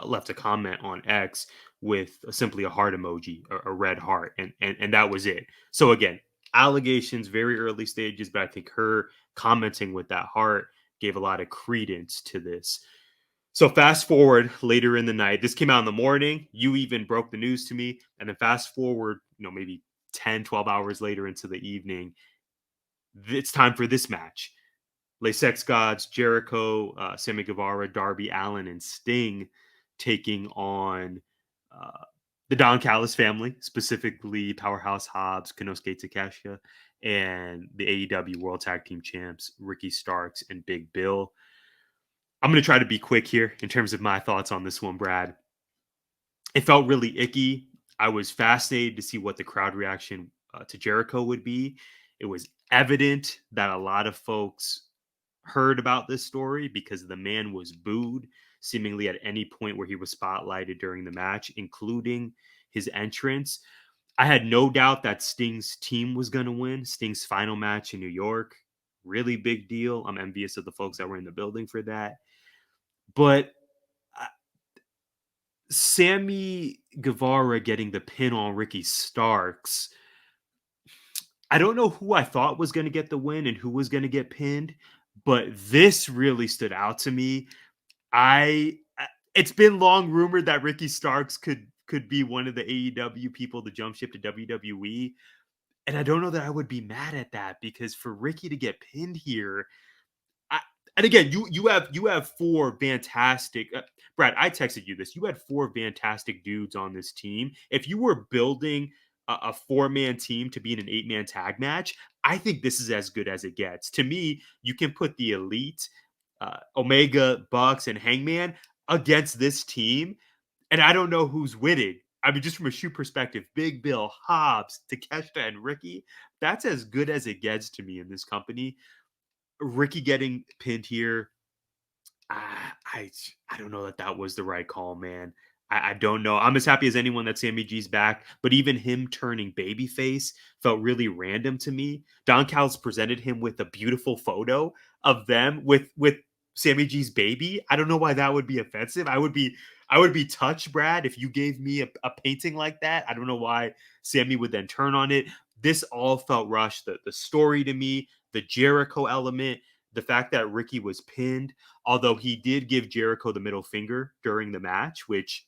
Speaker 3: left a comment on X with simply a heart emoji, a red heart, and that was it. So again, allegations, very early stages, but I think her commenting with that heart gave a lot of credence to this. So fast forward later in the night, this came out in the morning. You even broke the news to me. And then fast forward, maybe 10, 12 hours later into the evening, it's time for this match. Les Sex Gods, Jericho, Sammy Guevara, Darby Allin, and Sting taking on the Don Callis family, specifically Powerhouse Hobbs, Konosuke Takeshita, and the AEW World Tag Team Champs, Ricky Starks and Big Bill. I'm going to try to be quick here in terms of my thoughts on this one, Brad. It felt really icky. I was fascinated to see what the crowd reaction to Jericho would be. It was evident that a lot of folks heard about this story because the man was booed seemingly at any point where he was spotlighted during the match, including his entrance. I had no doubt that Sting's team was going to win. Sting's final match in New York, really big deal. I'm envious of the folks that were in the building for that. But Sammy Guevara getting the pin on Ricky Starks, I don't know who I thought was going to get the win and who was going to get pinned, but this really stood out to me. It's been long rumored that Ricky Starks could be one of the AEW people to jump ship to WWE. And I don't know that I would be mad at that, because for Ricky to get pinned here, and again, you have four fantastic Brad, I texted you this. You had four fantastic dudes on this team. If you were building a four-man team to be in an 8-man tag match, I think this is as good as it gets. To me, you can put the Elite, Omega, Bucks, and Hangman against this team, and I don't know who's winning. I mean, just from a shoot perspective, Big Bill, Hobbs, Takeshita, and Ricky, that's as good as it gets to me in this company. Ricky getting pinned here, I don't know that was the right call, man. I don't know. I'm as happy as anyone that Sammy G's back, but even him turning babyface felt really random to me. Don Callis presented him with a beautiful photo of them with Sammy G's baby. I don't know why that would be offensive. I would be touched, Brad, if you gave me a painting like that. I don't know why Sammy would then turn on it. This all felt rushed. The story to me, the Jericho element, the fact that Ricky was pinned, although he did give Jericho the middle finger during the match, which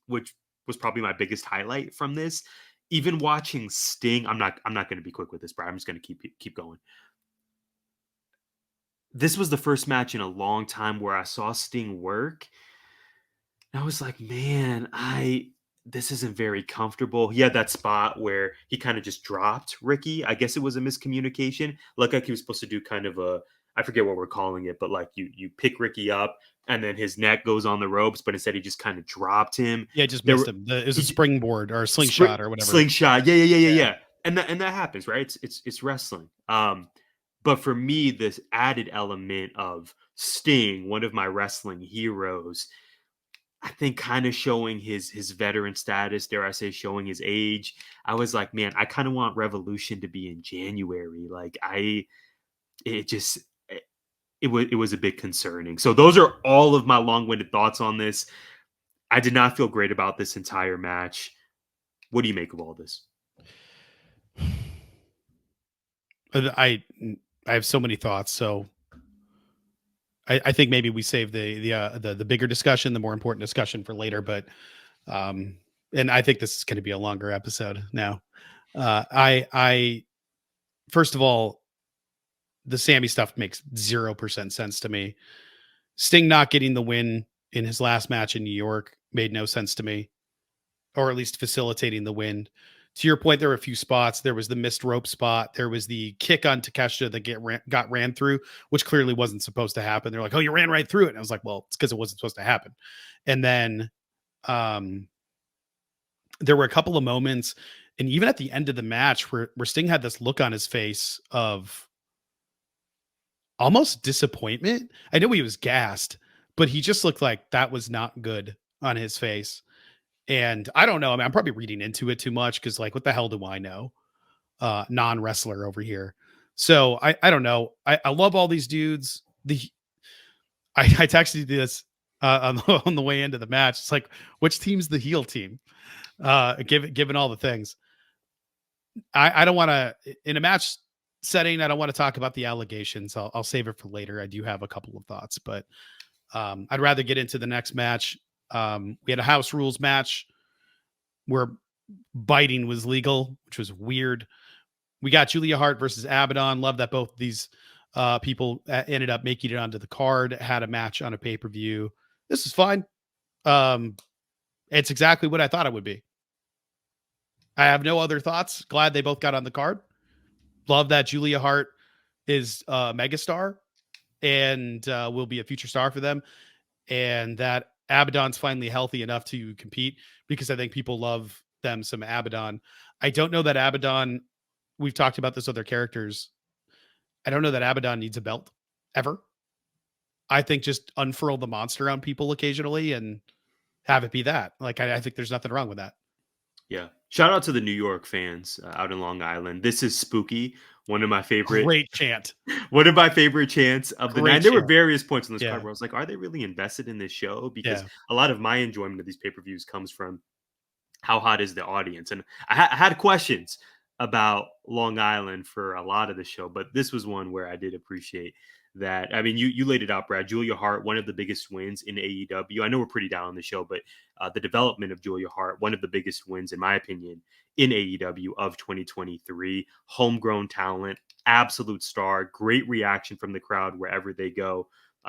Speaker 3: was probably my biggest highlight from this. Even watching Sting, I'm not going to be quick with this, Brad. I'm just going to keep going. This was the first match in a long time where I saw Sting work. And I was like, man, this isn't very comfortable. He had that spot where he kind of just dropped Ricky. I guess it was a miscommunication. Looked like he was supposed to do kind of I forget what we're calling it, but like you pick Ricky up and then his neck goes on the ropes, but instead he just kind of dropped him.
Speaker 2: Yeah, just missed him. It was a springboard or a slingshot or whatever.
Speaker 3: Slingshot. Yeah. And that happens, right? It's wrestling. But for me, this added element of Sting, one of my wrestling heroes, I think kind of showing his veteran status, dare I say, showing his age. I was like, man, I kind of want Revolution to be in January. Like it was a bit concerning. So those are all of my long-winded thoughts on this. I did not feel great about this entire match. What do you make of all this?
Speaker 2: I have so many thoughts, so I think maybe we save the bigger discussion, the more important discussion for later. But and I think this is going to be a longer episode now. I first of all, the Sammy stuff makes 0% sense to me. Sting not getting the win in his last match in New York made no sense to me, or at least facilitating the win. To your point, there were a few spots. There was the missed rope spot. There was the kick on Takeshita that got ran through, which clearly wasn't supposed to happen. They're like, oh, you ran right through it. And I was like, well, it's because it wasn't supposed to happen. And then there were a couple of moments, and even at the end of the match where Sting had this look on his face of almost disappointment. I know he was gassed, but he just looked like that was not good on his face. And I don't know. I mean, I'm probably reading into it too much because, like, what the hell do I know? Non-wrestler over here. So I don't know. I love all these dudes. I texted you this on the way into the match. It's like, which team's the heel team? Given all the things. I don't want to, in a match setting, I don't want to talk about the allegations. I'll save it for later. I do have a couple of thoughts, but I'd rather get into the next match. We had a house rules match where biting was legal, which was weird. We got Julia Hart versus Abaddon. Love that both these people ended up making it onto the card, had a match on a pay-per-view. This is fine. It's exactly what I thought it would be. I have no other thoughts. Glad they both got on the card. Love that Julia Hart is a megastar and will be a future star for them. And that Abaddon's finally healthy enough to compete, because I think people love them some Abaddon. I don't know that Abaddon, we've talked about this other characters. I don't know that Abaddon needs a belt ever. I think just unfurl the monster on people occasionally and have it be that. Like, I think there's nothing wrong with that.
Speaker 3: Yeah. Shout out to the New York fans out in Long Island. This is spooky. One of my favorite.
Speaker 2: Great chant.
Speaker 3: One of my favorite chants of the night. There were various points on this card where I was like, are they really invested in this show? Because a lot of my enjoyment of these pay-per-views comes from how hot is the audience. And I had questions about Long Island for a lot of the show, but this was one where I did appreciate that. I mean, you laid it out, Brad. Julia Hart, one of the biggest wins in AEW. I know we're pretty down on the show, but the development of Julia Hart, one of the biggest wins, in my opinion, in AEW of 2023. Homegrown talent, absolute star, great reaction from the crowd wherever they go.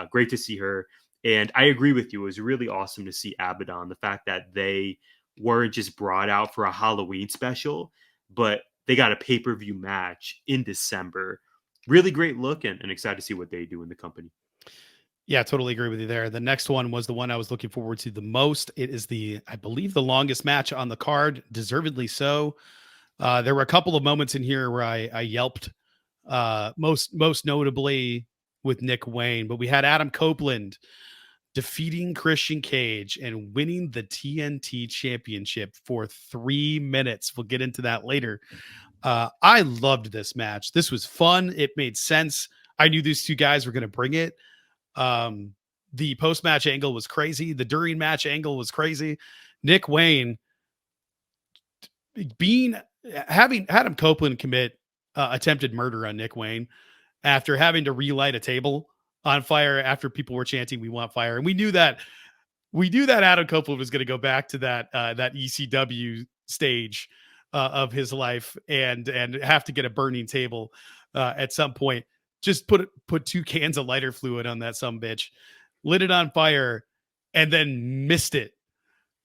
Speaker 3: Great to see her. And I agree with you. It was really awesome to see Abaddon. The fact that they weren't just brought out for a Halloween special, but they got a pay-per-view match in December. Really great look, and excited to see what they do in the company.
Speaker 2: Yeah, totally agree with you there. The next one was the one I was looking forward to the most. It is I believe, the longest match on the card, deservedly so. There were a couple of moments in here where I yelped, most notably with Nick Wayne, but we had Adam Copeland defeating Christian Cage and winning the TNT championship for 3 minutes. We'll get into that later. I loved this match. This was fun. It made sense. I knew these two guys were going to bring it. The post-match angle was crazy. The during match angle was crazy. Nick Wayne having Adam Copeland commit attempted murder on Nick Wayne after having to relight a table on fire after people were chanting, "We want fire." And we knew that Adam Copeland was going to go back to that ECW stage of his life and have to get a burning table at some point. Just put 2 cans of lighter fluid on that sumbitch, lit it on fire, and then missed it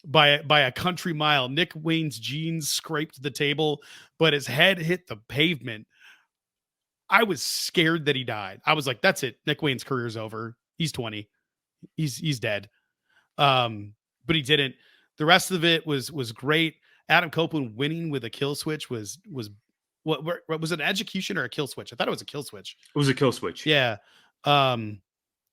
Speaker 2: by a country mile. Nick Wayne's jeans scraped the table, but his head hit the pavement. I was scared that he died. I was like, that's it. Nick Wayne's career's over. He's 20. He's dead. But he didn't. The rest of it was great. Adam Copeland winning with a kill switch was what was it, an execution or a kill switch? I thought it was a kill switch.
Speaker 3: It was a kill switch.
Speaker 2: Yeah. And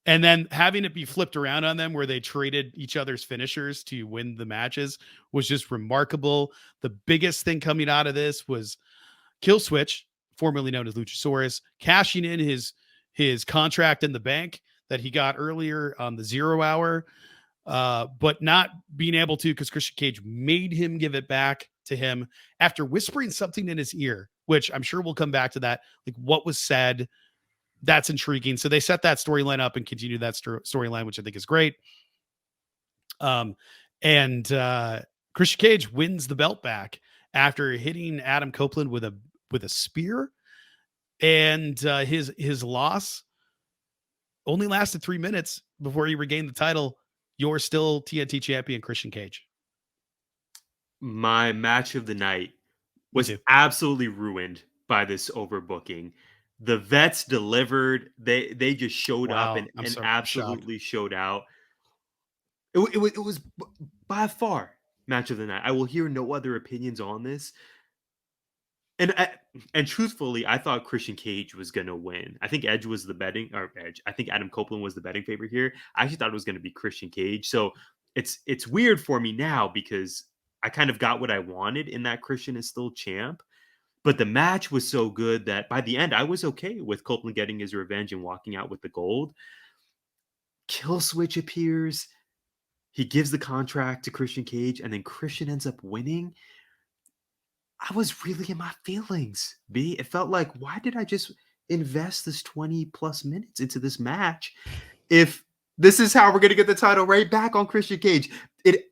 Speaker 2: then having it be flipped around on them where they traded each other's finishers to win the matches was just remarkable. The biggest thing coming out of this was kill switch, formerly known as Luchasaurus, cashing in his contract in the bank that he got earlier on the 0 hour, but not being able to because Christian Cage made him give it back to him after whispering something in his ear, which I'm sure we'll come back to that. Like what was said, that's intriguing. So they set that storyline up and continue that storyline, which I think is great. And Christian Cage wins the belt back after hitting Adam Copeland with a spear, and his loss only lasted 3 minutes before he regained the title. You're still TNT champion, Christian Cage.
Speaker 3: My match of the night was absolutely ruined by this overbooking. The vets delivered. They just showed up and absolutely showed out. It was by far match of the night. I will hear no other opinions on this. And truthfully, I thought Christian Cage was going to win. I think Edge was the betting, or Edge. I think Adam Copeland was the betting favorite here. I actually thought it was going to be Christian Cage. So it's weird for me now because I kind of got what I wanted in that Christian is still champ. But the match was so good that by the end, I was okay with Copeland getting his revenge and walking out with the gold. Kill switch appears. He gives the contract to Christian Cage, and then Christian ends up winning. I was really in my feelings, B. It felt like, why did I just invest this 20 plus minutes into this match if this is how we're going to get the title right back on Christian Cage? It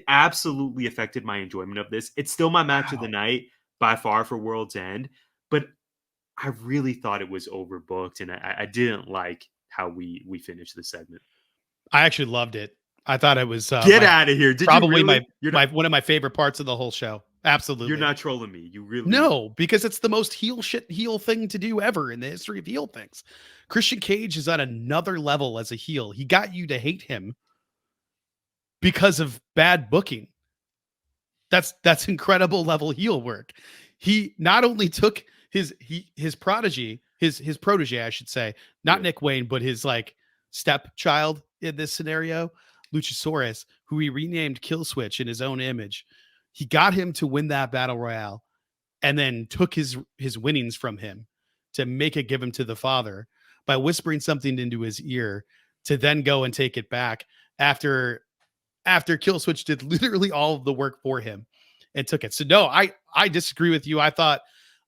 Speaker 3: absolutely affected my enjoyment of this. It's still my match of the night by far for World's End, but I really thought it was overbooked, and I didn't like how we finished the segment.
Speaker 2: I actually loved it. I thought it was
Speaker 3: get out of here. Did
Speaker 2: probably
Speaker 3: you really?
Speaker 2: one of my favorite parts of the whole show. Absolutely.
Speaker 3: You're not trolling me. You really
Speaker 2: No, because it's the most heel thing to do ever in the history of heel things. Christian Cage is on another level as a heel. He got you to hate him because of bad booking. That's incredible level heel work. He not only took his protege, his protege, I should say, not Nick Wayne, but his like stepchild in this scenario, Luchasaurus, who he renamed Killswitch in his own image. He got him to win that battle royale and then took his winnings from him to give him to the father by whispering something into his ear to then go and take it back after Killswitch did literally all of the work for him and took it. So no, I disagree with you. I thought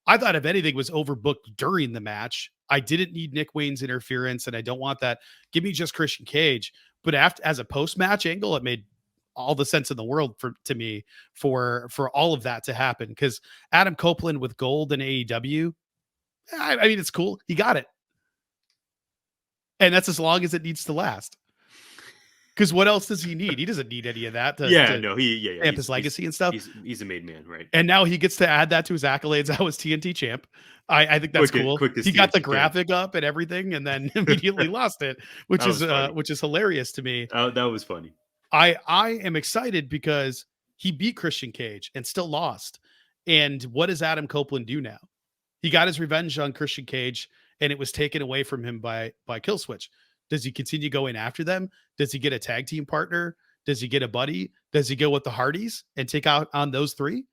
Speaker 2: if anything was overbooked during the match. I didn't need Nick Wayne's interference and I don't want that. Give me just Christian Cage. But as a post-match angle, it made all the sense in the world to me for all of that to happen. Because Adam Copeland with gold in AEW, I mean, it's cool. He got it. And that's as long as it needs to last. Because what else does he need? He doesn't need any of that to amp his legacy and stuff.
Speaker 3: He's a made man, right?
Speaker 2: And now he gets to add that to his accolades. I was TNT champ. I think that's cool. He got the graphic up and everything, and then immediately lost it, which is hilarious to me.
Speaker 3: That was funny.
Speaker 2: I am excited because he beat Christian Cage and still lost. And what does Adam Copeland do now? He got his revenge on Christian Cage, and it was taken away from him by Killswitch. Does he continue going after them? Does he get a tag team partner? Does he get a buddy? Does he go with the Hardys and take out on those three?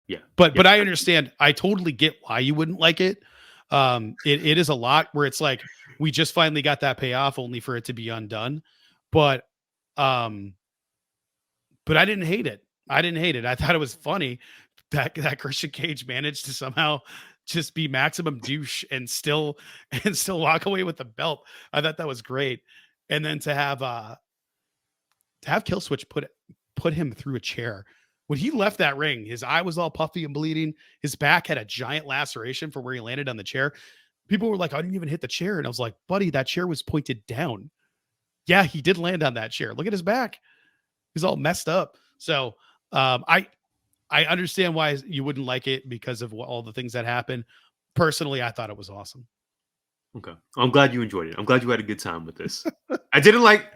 Speaker 3: Yeah.
Speaker 2: But
Speaker 3: Yeah.
Speaker 2: I understand. I totally get why you wouldn't like it. It is a lot where it's like we just finally got that payoff only for it to be undone. But um, but I didn't hate it. I didn't hate it. I thought it was funny that Christian Cage managed to somehow just be maximum douche and still walk away with the belt. I thought that was great. And then to have Killswitch put him through a chair. When he left that ring, his eye was all puffy and bleeding. His back had a giant laceration from where he landed on the chair. People were like, I didn't even hit the chair. And I was like, buddy, that chair was pointed down. Yeah, he did land on that chair. Look at his back. He's all messed up. So I understand why you wouldn't like it because of all the things that happened. Personally, I thought it was awesome.
Speaker 3: Okay. I'm glad you enjoyed it. I'm glad you had a good time with this. I didn't like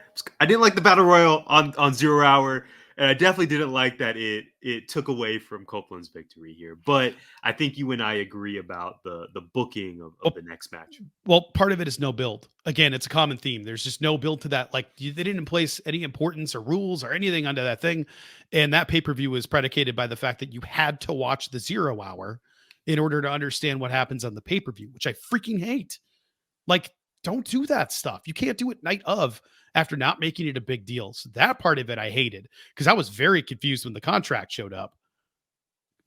Speaker 3: the battle royal on 0 Hour, and I definitely didn't like that it took away from Copeland's victory here. But I think you and I agree about the booking of the next match.
Speaker 2: Well, part of it is no build. Again, it's a common theme. There's just no build to that. Like they didn't place any importance or rules or anything onto that thing. And that pay-per-view was predicated by the fact that you had to watch the 0 Hour in order to understand what happens on the pay-per-view, which I freaking hate. Like, don't do that stuff. You can't do it night of after not making it a big deal. So that part of it I hated because I was very confused when the contract showed up.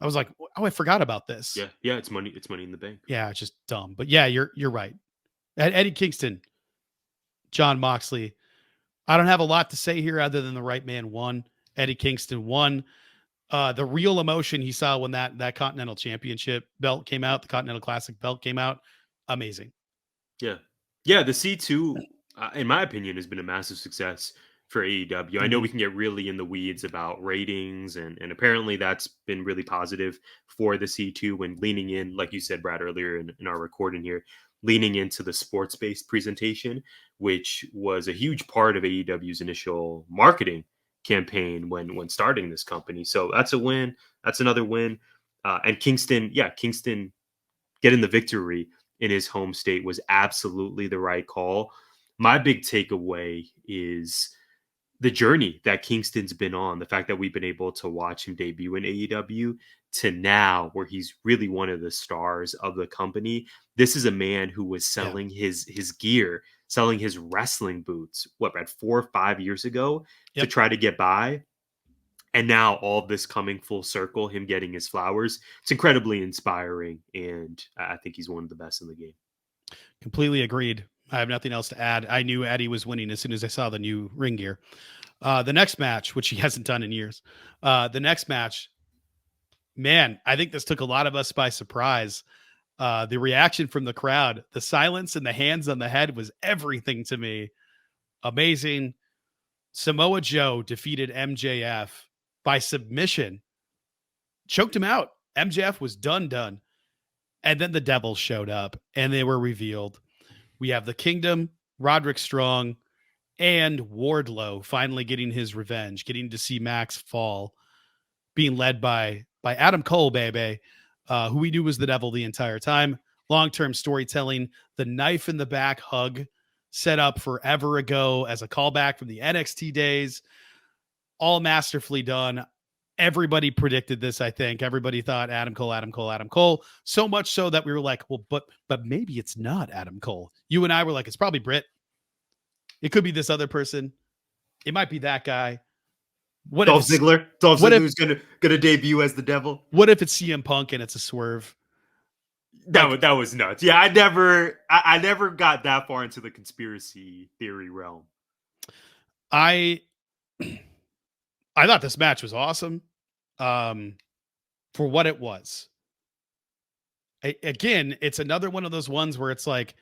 Speaker 2: I was like, oh, I forgot about this.
Speaker 3: Yeah, it's money in the bank.
Speaker 2: Yeah, it's just dumb. But yeah, you're right. Eddie Kingston, Jon Moxley. I don't have a lot to say here other than the right man won. Eddie Kingston won. The real emotion he saw when that Continental Championship belt came out, the Continental Classic belt came out, amazing.
Speaker 3: Yeah. The C2, in my opinion, has been a massive success for AEW. I know we can get really in the weeds about ratings, and apparently that's been really positive for the C2 when leaning in, like you said, Brad, earlier in our recording here, leaning into the sports-based presentation, which was a huge part of AEW's initial marketing campaign when starting this company. So that's a win. That's another win. And Kingston getting the victory in his home state was absolutely the right call. My big takeaway is the journey that Kingston's been on, the fact that we've been able to watch him debut in AEW to now where he's really one of the stars of the company. This is a man who was selling his gear, selling his wrestling boots, Brad, 4 or 5 years ago to try to get by. And now all of this coming full circle, him getting his flowers, it's incredibly inspiring. And I think he's one of the best in the game.
Speaker 2: Completely agreed. I have nothing else to add. I knew Eddie was winning as soon as I saw the new ring gear. The next match, which he hasn't done in years, the next match, man, I think this took a lot of us by surprise. The reaction from the crowd, the silence and the hands on the head was everything to me. Amazing. Samoa Joe defeated MJF by submission, choked him out. MJF was done. And then the Devils showed up and they were revealed. We have the Kingdom, Roderick Strong, and Wardlow finally getting his revenge, getting to see Max fall, being led by Adam Cole, baby, who we knew was the Devil the entire time. Long-term storytelling, the knife in the back hug set up forever ago as a callback from the NXT days, all masterfully done. Everybody predicted this, I think. Everybody thought Adam Cole. So much so that we were like, well, but maybe it's not Adam Cole. You and I were like, it's probably Britt. It could be this other person. It might be that guy.
Speaker 3: Dolph Ziggler? Dolph Ziggler who's gonna debut as the Devil?
Speaker 2: What if it's CM Punk and it's a swerve?
Speaker 3: That was nuts. Yeah, I never got that far into the conspiracy theory realm.
Speaker 2: I thought this match was awesome for what it was. Again, it's another one of those ones where it's like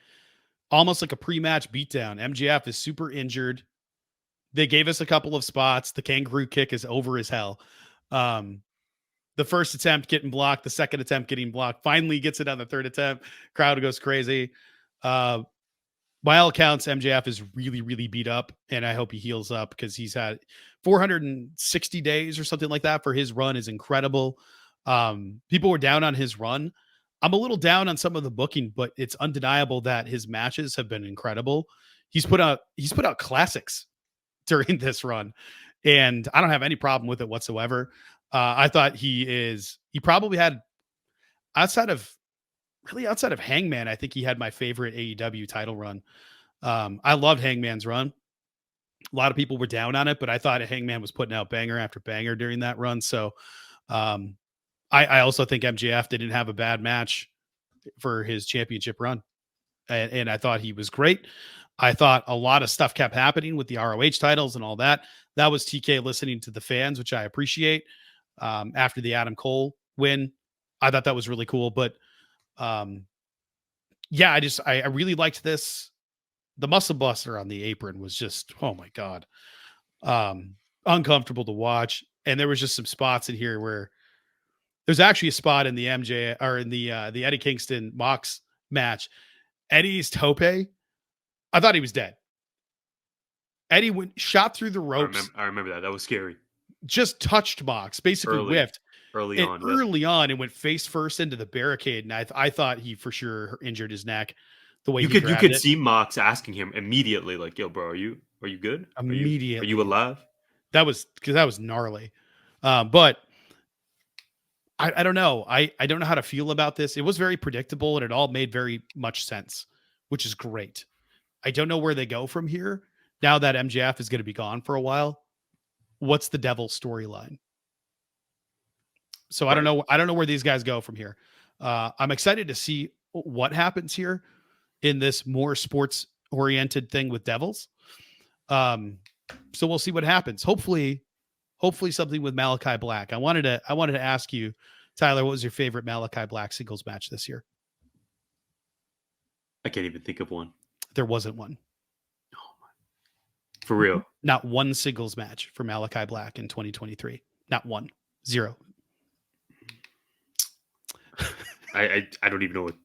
Speaker 2: almost like a pre-match beatdown. MJF is super injured. They gave us a couple of spots. The kangaroo kick is over as hell. The first attempt getting blocked, the second attempt getting blocked, finally gets it on the third attempt. Crowd goes crazy. By all accounts, MJF is really, really beat up, and I hope he heals up because he's had 460 days or something like that for his run is incredible. People were down on his run. I'm a little down on some of the booking, but it's undeniable that his matches have been incredible. he's put out classics during this run, and I don't have any problem with it whatsoever. I thought he probably had outside of Hangman, I think he had my favorite AEW title run. I loved Hangman's run. A lot of people were down on it, but I thought Hangman was putting out banger after banger during that run. So um, I also think MJF didn't have a bad match for his championship run. And I thought he was great. I thought a lot of stuff kept happening with the ROH titles and all that. That was TK listening to the fans, which I appreciate. After the Adam Cole win, I thought that was really cool. But yeah, I really liked this. The muscle buster on the apron was just, oh my God, uncomfortable to watch. And there was just some spots in here where there's actually a spot in the MJ or in the Eddie Kingston Mox match. Eddie's tope, I thought he was dead. Eddie shot through the ropes.
Speaker 3: I remember that. That was scary.
Speaker 2: Just touched Mox, basically whiffed
Speaker 3: early on,
Speaker 2: and went face first into the barricade. And I thought he for sure injured his neck. The way
Speaker 3: you could see Mox asking him immediately, like, "Yo, bro, are you good?
Speaker 2: Immediately,
Speaker 3: are you alive?"
Speaker 2: That was gnarly. But I don't know. I don't know how to feel about this. It was very predictable and it all made very much sense, which is great. I don't know where they go from here. Now that MJF is going to be gone for a while, what's the devil storyline? So right. I don't know where these guys go from here. I'm excited to see what happens here in this more sports oriented thing with Devils. So we'll see what happens. Hopefully something with Malachi Black. I wanted to ask you, Tyler, what was your favorite Malachi Black singles match this year?
Speaker 3: I can't even think of one.
Speaker 2: There wasn't one.
Speaker 3: For real.
Speaker 2: Not one singles match for Malachi Black in 2023. Not one. Zero.
Speaker 3: I don't even know what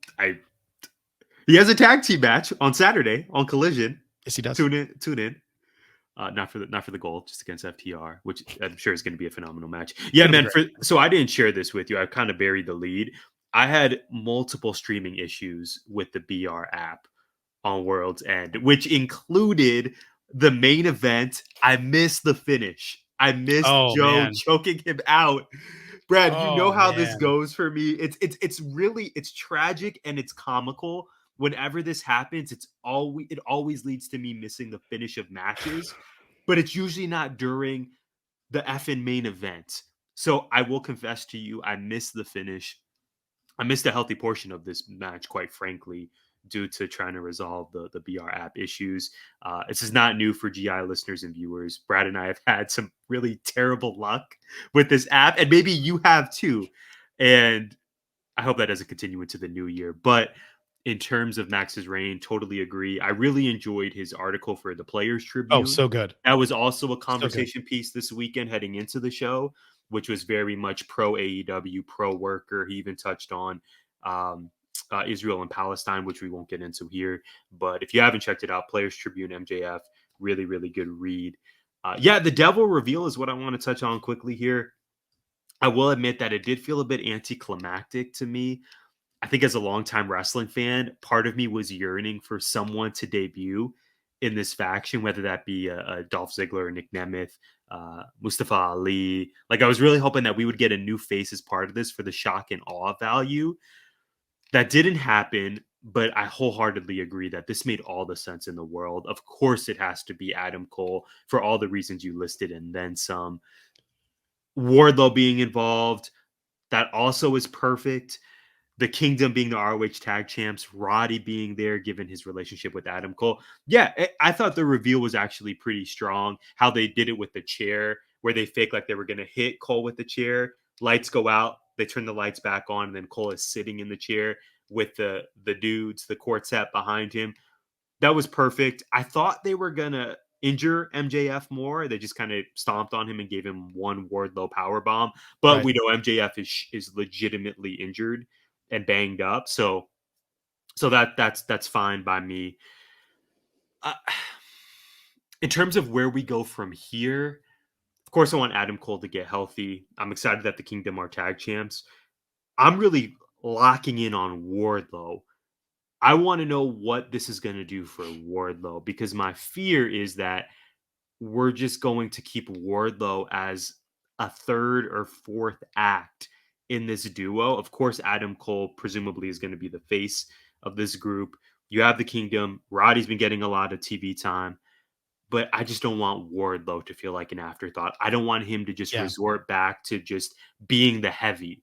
Speaker 3: he has a tag team match on Saturday on Collision.
Speaker 2: Yes, he does.
Speaker 3: Tune in. Not for the gold, just against FTR, which I'm sure is going to be a phenomenal match. Yeah, man. So I didn't share this with you. I kind of buried the lead. I had multiple streaming issues with the BR app on World's End, which included the main event. I missed the finish. I missed Joe choking him out. Brad, you know how this goes for me. It's tragic and it's comical. Whenever this happens, it always leads to me missing the finish of matches, but it's usually not during the effing main event. So I will confess to you, I missed the finish. I missed a healthy portion of this match, quite frankly, due to trying to resolve the BR app issues. This is not new for GI listeners and viewers. Brad and I have had some really terrible luck with this app, and maybe you have too. And I hope that doesn't continue into the new year. But in terms of Max's reign, totally agree. I really enjoyed his article for the Players Tribune.
Speaker 2: Oh, so good.
Speaker 3: That was also a conversation piece this weekend heading into the show, which was very much pro AEW, pro worker. He even touched on Israel and Palestine, which we won't get into here. But if you haven't checked it out, Players Tribune, MJF, really, really good read. The Devil reveal is what I want to touch on quickly here. I will admit that it did feel a bit anticlimactic to me. I think as a longtime wrestling fan, part of me was yearning for someone to debut in this faction, whether that be a Dolph Ziggler or Nick Nemeth, Mustafa Ali. Like, I was really hoping that we would get a new face as part of this for the shock and awe value. That didn't happen, but I wholeheartedly agree that this made all the sense in the world. Of course, it has to be Adam Cole for all the reasons you listed and then some. Wardlow being involved, that also is perfect. The Kingdom being the ROH tag champs, Roddy being there, given his relationship with Adam Cole. Yeah, I thought the reveal was actually pretty strong. How they did it with the chair, where they fake like they were going to hit Cole with the chair. Lights go out, they turn the lights back on, and then Cole is sitting in the chair with the dudes, the quartet behind him. That was perfect. I thought they were going to injure MJF more. They just kind of stomped on him and gave him one Wardlow powerbomb. But right. We know MJF is legitimately injured and banged up, so that's fine by me. In terms of where we go from here, of course I want Adam Cole to get healthy. I'm excited that the Kingdom are tag champs. I'm really locking in on Wardlow I want to know what this is going to do for Wardlow, because my fear is that we're just going to keep Wardlow as a third or fourth act in this duo. Of course, Adam Cole presumably is going to be the face of this group. You have the Kingdom. Roddy's been getting a lot of TV time, but I just don't want Wardlow to feel like an afterthought. I don't want him to just
Speaker 2: Yeah.
Speaker 3: resort back to just being the heavy.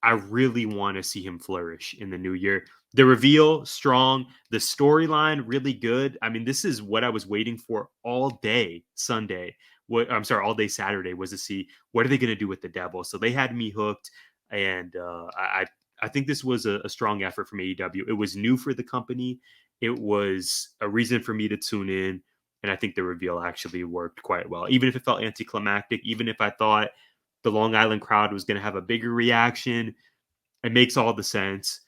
Speaker 3: I really want to see him flourish in the new year. The reveal, strong. The storyline, really good. I mean, this is what I was waiting for all day Sunday. All day Saturday, was to see what are they going to do with the Devil. So they had me hooked, and I think this was a strong effort from AEW. It was new for the company. It was a reason for me to tune in, and I think the reveal actually worked quite well. Even if it felt anticlimactic, even if I thought the Long Island crowd was going to have a bigger reaction, it makes all the sense.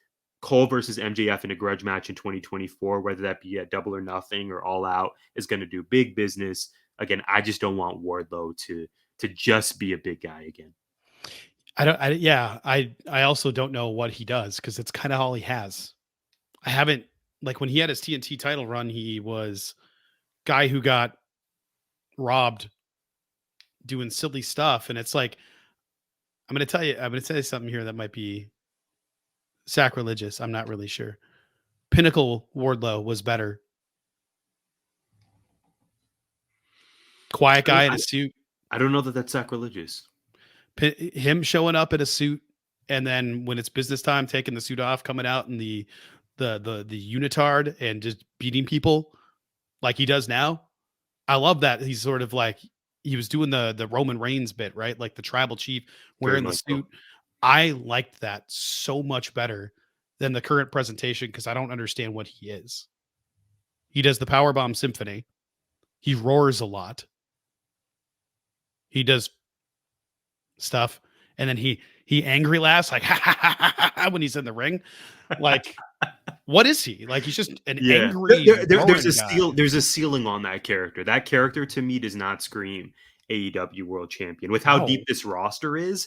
Speaker 3: Cole versus MJF in a grudge match in 2024, whether that be at Double or Nothing or All Out, is going to do big business. Again, I just don't want Wardlow to just be a big guy again.
Speaker 2: I also don't know what he does, because it's kind of all he has. I haven't, like, when he had his TNT title run, he was guy who got robbed doing silly stuff. And it's like, I'm going to tell you something here that might be sacrilegious. I'm not really sure. Pinnacle Wardlow was better. Quiet guy in a suit.
Speaker 3: I don't know that that's sacrilegious.
Speaker 2: Him showing up in a suit, and then when it's business time, taking the suit off, coming out in the unitard and just beating people like he does now. I love that. He's sort of like, he was doing the Roman Reigns bit, right? Like the tribal chief wearing the suit. So. I liked that so much better than the current presentation, because I don't understand what he is. He does the Powerbomb Symphony. He roars a lot. He does stuff, and then he angry laughs like when he's in the ring. Like, what is he? Like, he's just an angry.
Speaker 3: There's a ceiling on that character. That character to me does not scream AEW World Champion. With how deep this roster is,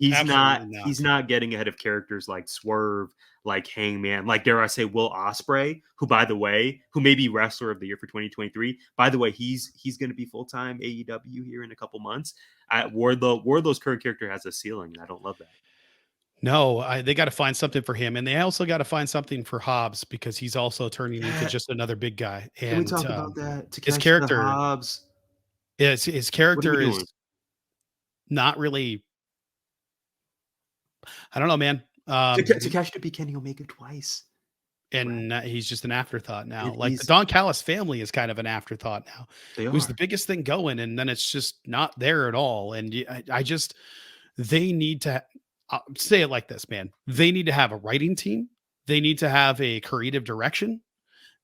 Speaker 3: he's not getting ahead of characters like Swerve, like Hangman, like, dare I say, Will Ospreay, who, by the way, who may be Wrestler of the Year for 2023. By the way, he's going to be full-time AEW here in a couple months. Wardlow's current character has a ceiling, and I don't love that.
Speaker 2: No, they got to find something for him, and they also got to find something for Hobbs, because he's also turning into just another big guy. And
Speaker 3: can we talk about that?
Speaker 2: His character,
Speaker 3: Hobbs.
Speaker 2: His character is not really. I don't know, man.
Speaker 3: Takashi beat Kenny Omega twice,
Speaker 2: and he's just an afterthought now. Like, the Don Callis family is kind of an afterthought now. It was the biggest thing going, and then it's just not there at all. And they need to. I'll say it like this, man. They need to have a writing team. They need to have a creative direction.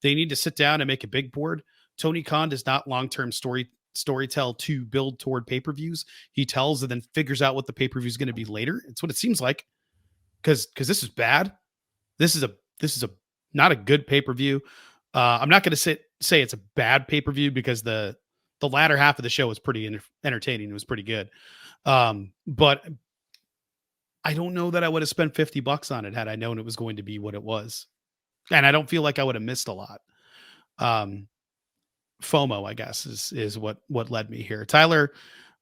Speaker 2: They need to sit down and make a big board. Tony Khan does not long-term storytell to build toward pay-per-views. He tells and then figures out what the pay-per-view is going to be later. It's what it seems like. Because this is bad. This is a not a good pay-per-view. I'm not going to say it's a bad pay-per-view, because the latter half of the show was pretty entertaining. It was pretty good. But I don't know that I would have spent $50 on it had I known it was going to be what it was. And I don't feel like I would have missed a lot. FOMO, I guess, is what led me here. Tyler,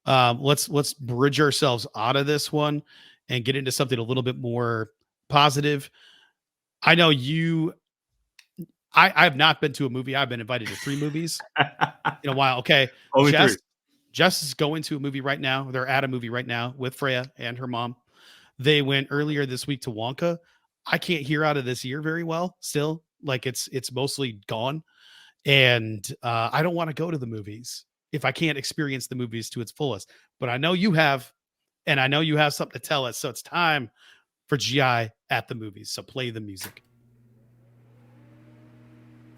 Speaker 2: let's bridge ourselves out of this one and get into something a little bit more positive. I know I have not been to a movie. I've been invited to 3 movies in a while. Okay. Jess is going to a movie right now. They're at a movie right now with Freya and her mom. They went earlier this week to Wonka. I can't hear out of this ear very well still. Like, it's mostly gone. And I don't want to go to the movies if I can't experience the movies to its fullest. But I know you have, and I know you have something to tell us. So it's time for GI at the movies. So play the music.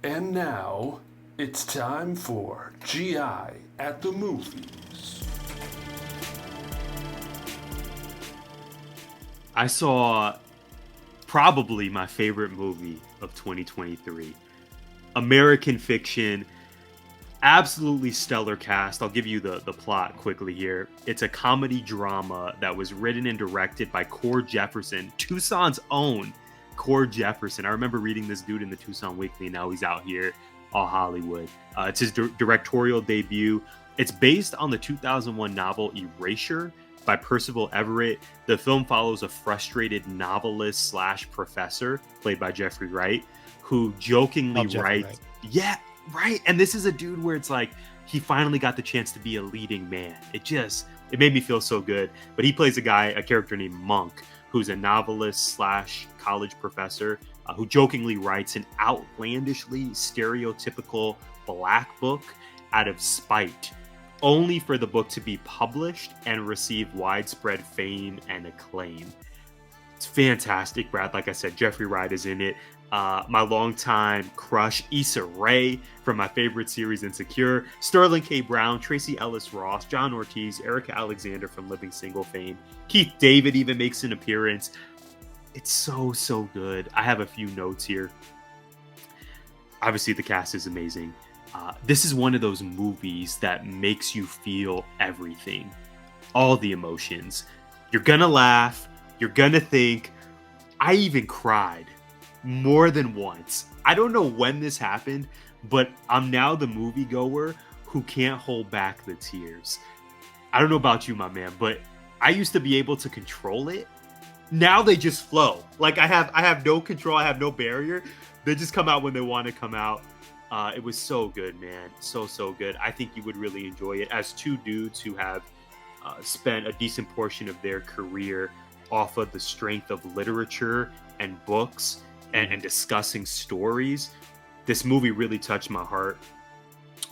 Speaker 1: And now it's time for GI at the movies.
Speaker 3: I saw probably my favorite movie of 2023. American Fiction. Absolutely stellar cast. I'll give you the plot quickly here. It's a comedy drama that was written and directed by Cord Jefferson, Tucson's own. Core Jefferson. I remember reading this dude in the Tucson Weekly. Now he's out here, all Hollywood. It's his directorial debut. It's based on the 2001 novel Erasure by Percival Everett. The film follows a frustrated novelist slash professor, played by Jeffrey Wright, who jokingly writes, yeah, right. And this is a dude where it's like, he finally got the chance to be a leading man. It made me feel so good. But he plays a character named Monk, who's a novelist slash college professor who jokingly writes an outlandishly stereotypical black book out of spite, only for the book to be published and receive widespread fame and acclaim. It's fantastic, Brad. Like I said, Jeffrey Wright is in it. My longtime crush, Issa Rae, from my favorite series, Insecure, Sterling K. Brown, Tracy Ellis Ross, John Ortiz, Erica Alexander from Living Single fame. Keith David even makes an appearance. It's so, so good. I have a few notes here. Obviously, the cast is amazing. This is one of those movies that makes you feel everything, all the emotions. You're gonna laugh, you're gonna think. I even cried more than once. I don't know when this happened, but I'm now the moviegoer who can't hold back the tears. I don't know about you, my man, but I used to be able to control it. Now they just flow. Like I have no control, I have no barrier. They just come out when they want to come out. It was so good, man. So, so good. I think you would really enjoy it. As two dudes who have spent a decent portion of their career off of the strength of literature and books and discussing stories, this movie really touched my heart.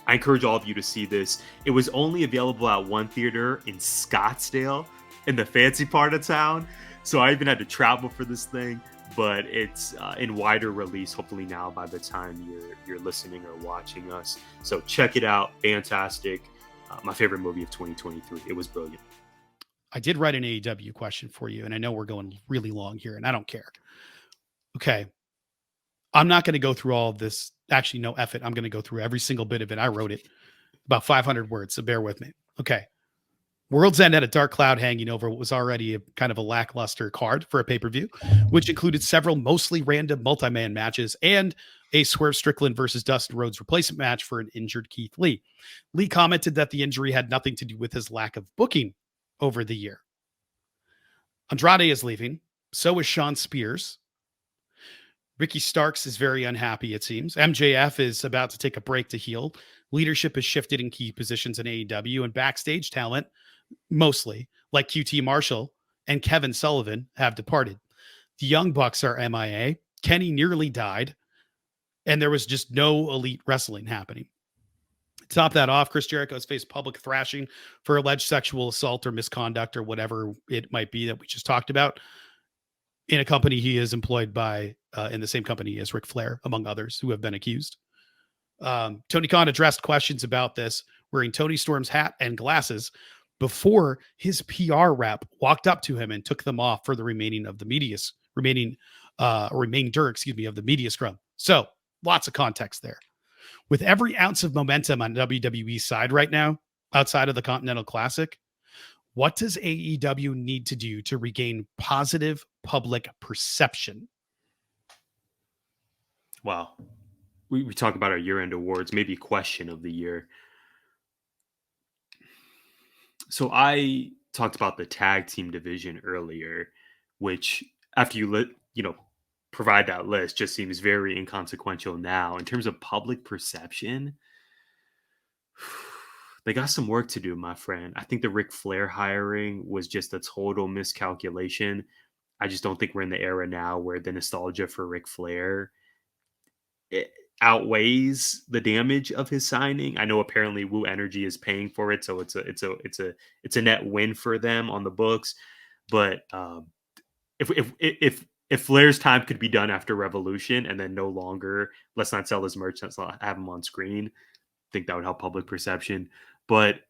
Speaker 3: I encourage all of you to see this. It was only available at one theater in Scottsdale, in the fancy part of town. So I even had to travel for this thing. But it's in wider release, hopefully now by the time you're listening or watching us. So check it out. Fantastic. My favorite movie of 2023. It was brilliant.
Speaker 2: I did write an AEW question for you, and I know we're going really long here, and I don't care. Okay. I'm not going to go through all of this. Actually, no, F it. I'm going to go through every single bit of it. I wrote it about 500 words, so bear with me. Okay. World's End had a dark cloud hanging over what was already a kind of a lackluster card for a pay-per-view, which included several mostly random multi-man matches and a Swerve Strickland versus Dustin Rhodes replacement match for an injured Keith Lee. Lee commented that the injury had nothing to do with his lack of booking over the year. Andrade is leaving. So is Sean Spears. Ricky Starks is very unhappy, it seems. MJF is about to take a break to heal. Leadership has shifted in key positions in AEW, and backstage talent, mostly, like QT Marshall and Kevin Sullivan, have departed. The Young Bucks are MIA. Kenny nearly died, and there was just no elite wrestling happening. To top that off, Chris Jericho has faced public thrashing for alleged sexual assault or misconduct or whatever it might be that we just talked about in a company he is employed by, in the same company as Ric Flair, among others who have been accused. Tony Khan addressed questions about this wearing Tony Storm's hat and glasses before his PR rep walked up to him and took them off for the remainder of the media scrum. So lots of context there. With every ounce of momentum on WWE's side right now, outside of the Continental Classic, what does AEW need to do to regain positive public perception?
Speaker 3: Wow. We talk about our year-end awards, maybe question of the year. So I talked about the tag team division earlier, which after you provide that list just seems very inconsequential now. In terms of public perception, they got some work to do, my friend. I think the Ric Flair hiring was just a total miscalculation. I just don't think we're in the era now where the nostalgia for Ric Flair outweighs the damage of his signing. I know apparently Woo Energy is paying for it, so it's a net win for them on the books. But if Flair's time could be done after Revolution and then no longer, let's not sell his merch, let's not have him on screen, I think that would help public perception. But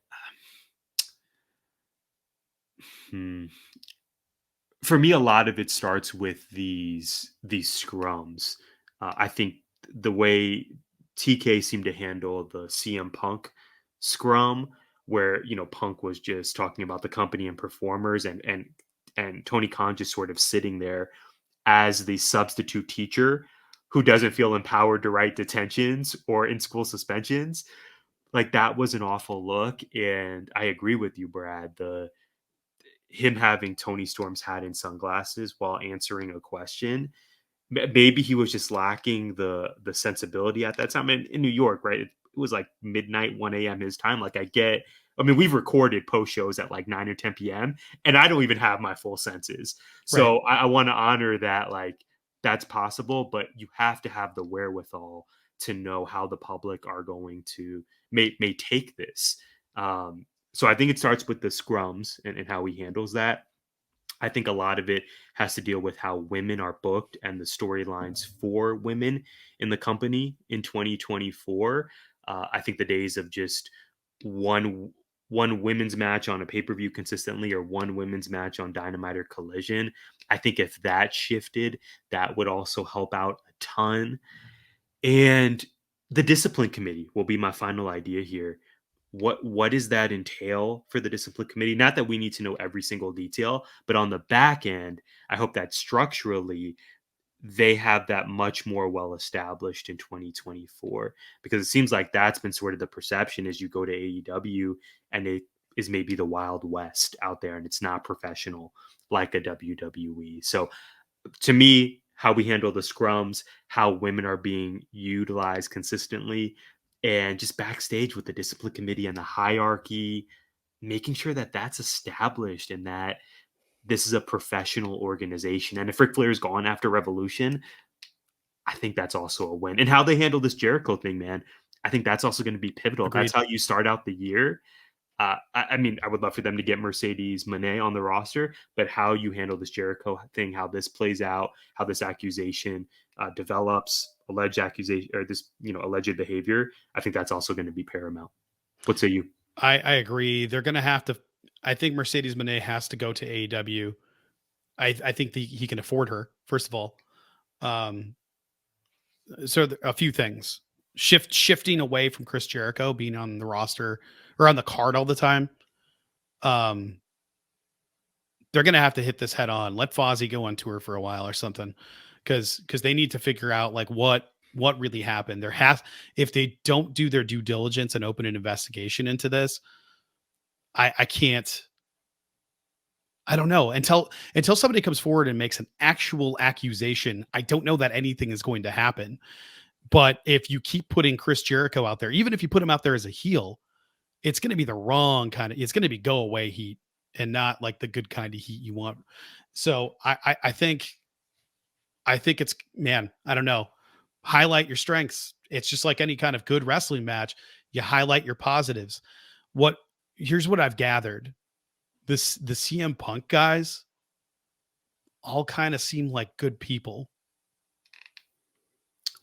Speaker 3: for me, a lot of it starts with these scrums. I think the way TK seemed to handle the CM Punk scrum, where Punk was just talking about the company and performers, and Tony Khan just sort of sitting there as the substitute teacher who doesn't feel empowered to write detentions or in school suspensions. Like, that was an awful look. And I agree with you, Brad. Him having Tony Storm's hat and sunglasses while answering a question, maybe he was just lacking the sensibility at that time. In New York, right? It was like midnight, 1 a.m. his time. Like, I mean, we've recorded post shows at like 9 or 10 p.m. and I don't even have my full senses.
Speaker 2: Right.
Speaker 3: So I want to honor that. Like, that's possible, but you have to have the wherewithal to know how the public are going to may take this. So I think it starts with the scrums and how he handles that. I think a lot of it has to deal with how women are booked and the storylines for women in the company in 2024. I think the days of just one one women's match on a pay-per-view consistently or one women's match on Dynamite or Collision, I think if that shifted, that would also help out a ton. And the discipline committee will be my final idea here. What does that entail for the discipline committee? Not that we need to know every single detail, but on the back end, I hope that structurally they have that much more well established in 2024, because it seems like that's been sort of the perception as you go to AEW, and it is maybe the Wild West out there and it's not professional like a WWE. So to me, how we handle the scrums, how women are being utilized consistently, and just backstage with the discipline committee and the hierarchy, making sure that that's established and that this is a professional organization. And if Ric Flair is gone after Revolution, I think that's also a win. And how they handle this Jericho thing, man, I think that's also going to be pivotal. That's
Speaker 2: Agreed.
Speaker 3: how you start out the year. I mean, I would love for them to get Mercedes Moné on the roster, but how you handle this Jericho thing, how this plays out, how this accusation develops, alleged accusation or this, alleged behavior, I think that's also going to be paramount. What say you?
Speaker 2: I agree. They're going to have to. I think Mercedes Moné has to go to AEW. I think he can afford her, first of all. So a few things. Shifting away from Chris Jericho being on the roster or on the card all the time. They're going to have to hit this head on. Let Fozzy go on tour for a while or something, because they need to figure out like what really happened. If they don't do their due diligence and open an investigation into this, I can't. I don't know until somebody comes forward and makes an actual accusation. I don't know that anything is going to happen. But if you keep putting Chris Jericho out there, even if you put him out there as a heel, it's going to be the wrong kind of. It's going to be go away heat and not like the good kind of heat you want. So I think it's, man, I don't know. Highlight your strengths. It's just like any kind of good wrestling match. You highlight your positives. Here's what I've gathered. The CM Punk guys all kind of seem like good people.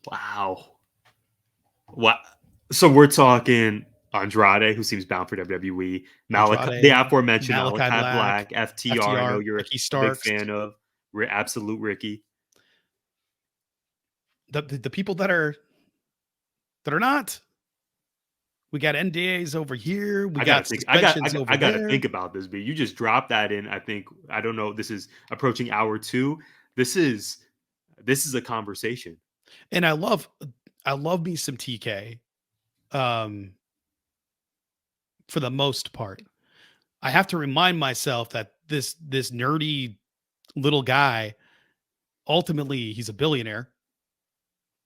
Speaker 3: Wow. What? So we're talking Andrade, who seems bound for WWE, the aforementioned Malachi Black, FTR. I know you're
Speaker 2: Ricky
Speaker 3: a
Speaker 2: Starks,
Speaker 3: big fan of Absolute Ricky.
Speaker 2: The people that are not. We got NDAs over here. We got suspensions over there.
Speaker 3: I got to think about this, but you just dropped that in. I don't know. This is approaching hour 2. This is a conversation.
Speaker 2: And I love me some TK. For the most part, I have to remind myself that this nerdy little guy, ultimately, he's a billionaire.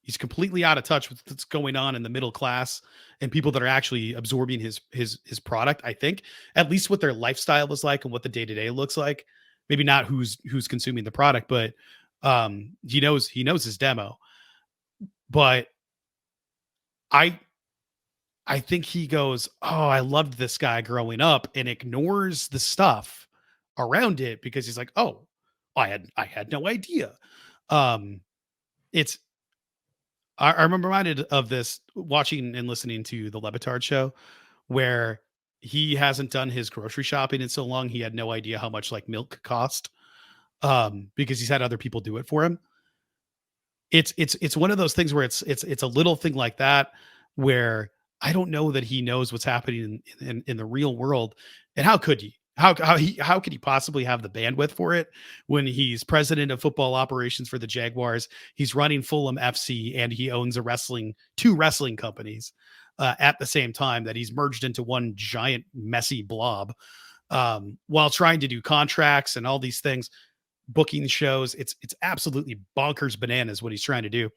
Speaker 2: He's completely out of touch with what's going on in the middle class and people that are actually absorbing his product. I think at least what their lifestyle is like and what the day-to-day looks like. Maybe not who's consuming the product, but he knows his demo. But I think he goes, "Oh, I loved this guy growing up," and ignores the stuff around it because he's like, "Oh, I had no idea." I'm reminded of this watching and listening to the Levitard show, where he hasn't done his grocery shopping in so long he had no idea how much like milk cost, because he's had other people do it for him. It's one of those things where it's a little thing like that where I don't know that he knows what's happening in the real world. And how could he? how could he possibly have the bandwidth for it when he's president of football operations for the Jaguars? He's running Fulham FC and he owns two wrestling companies at the same time that he's merged into one giant messy blob, while trying to do contracts and all these things, booking shows. It's absolutely bonkers bananas what he's trying to do.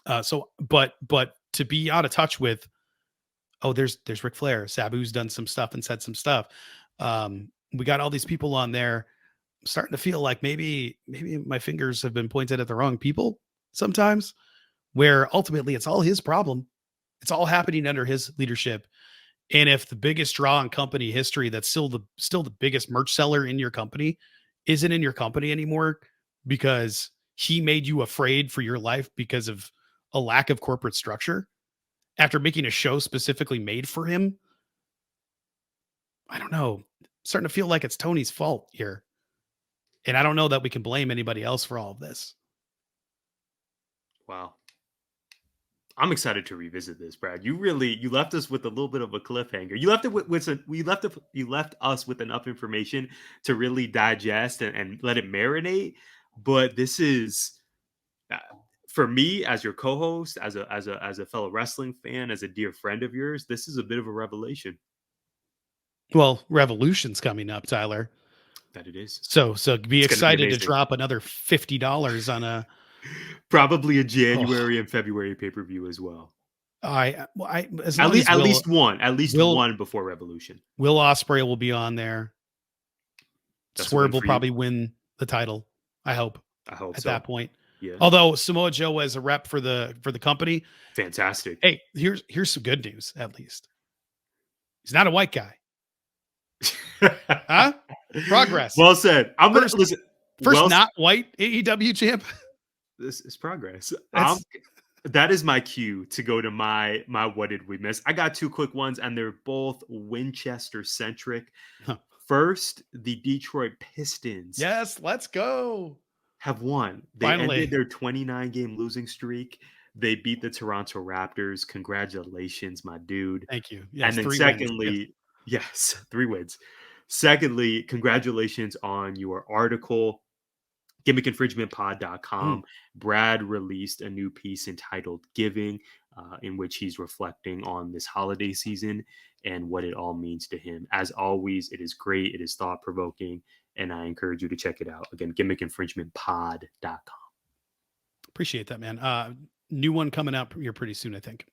Speaker 2: But to be out of touch with, oh, there's Ric Flair. Sabu's done some stuff and said some stuff. We got all these people on there. I'm starting to feel like maybe my fingers have been pointed at the wrong people sometimes, where ultimately it's all his problem. It's all happening under his leadership. And if the biggest draw in company history, that's still the biggest merch seller in your company, isn't in your company anymore because he made you afraid for your life because of a lack of corporate structure after making a show specifically made for him. I don't know. I'm starting to feel like it's Tony's fault here. And I don't know that we can blame anybody else for all of this.
Speaker 3: Wow. I'm excited to revisit this, Brad. You left us with a little bit of a cliffhanger. You left us with enough information to really digest and let it marinate. But this is, for me as your co-host, as a fellow wrestling fan, as a dear friend of yours, this is a bit of a revelation.
Speaker 2: Well, Revolution's coming up, Tyler.
Speaker 3: That it is.
Speaker 2: So be excited to drop another $50 on a
Speaker 3: probably a January and February pay-per-view as well.
Speaker 2: At
Speaker 3: least one before Revolution.
Speaker 2: Will Ospreay will be on there. Swerve will probably win the title. I hope at that point. Yeah. Although Samoa Joe was a rep for the company.
Speaker 3: Fantastic.
Speaker 2: Hey, here's some good news. At least he's not a white guy. Huh? Progress.
Speaker 3: Well said. I'm gonna listen.
Speaker 2: First, not white AEW champ.
Speaker 3: This is progress. That is my cue to go to my what did we miss? I got two quick ones, and they're both Winchester centric. Huh. First, the Detroit Pistons.
Speaker 2: Yes, let's go.
Speaker 3: Have won. They ended their 29-game losing streak. They beat the Toronto Raptors. Congratulations, my dude.
Speaker 2: Thank you. Yes,
Speaker 3: and then secondly, yes, 3 wins. Secondly, congratulations on your article. gimmickinfringementpod.com. Brad released a new piece entitled Giving, in which he's reflecting on this holiday season and what it all means to him. As always, it is great. It is thought-provoking, and I encourage you to check it out. Again, gimmickinfringementpod.com.
Speaker 2: Appreciate that, man. New one coming out here pretty soon, I think.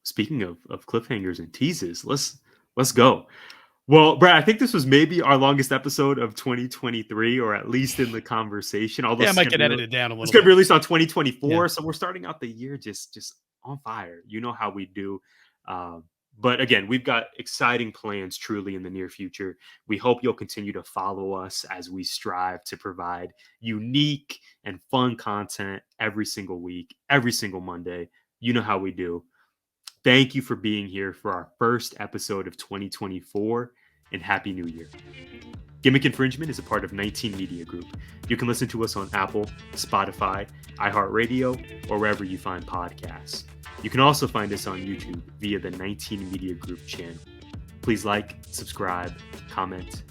Speaker 3: Speaking of cliffhangers and teases, let's go. Well, Brad, I think this was maybe our longest episode of 2023, or at least in the conversation. Although
Speaker 2: I might get edited down a little.
Speaker 3: It's going to be released on 2024, so we're starting out the year just on fire. You know how we do. But again, we've got exciting plans truly in the near future. We hope you'll continue to follow us as we strive to provide unique and fun content every single week, every single Monday. You know how we do. Thank you for being here for our first episode of 2024, and Happy New Year. Gimmick Infringement is a part of 19 Media Group. You can listen to us on Apple, Spotify, iHeartRadio, or wherever you find podcasts. You can also find us on YouTube via the 19 Media Group channel. Please like, subscribe, comment,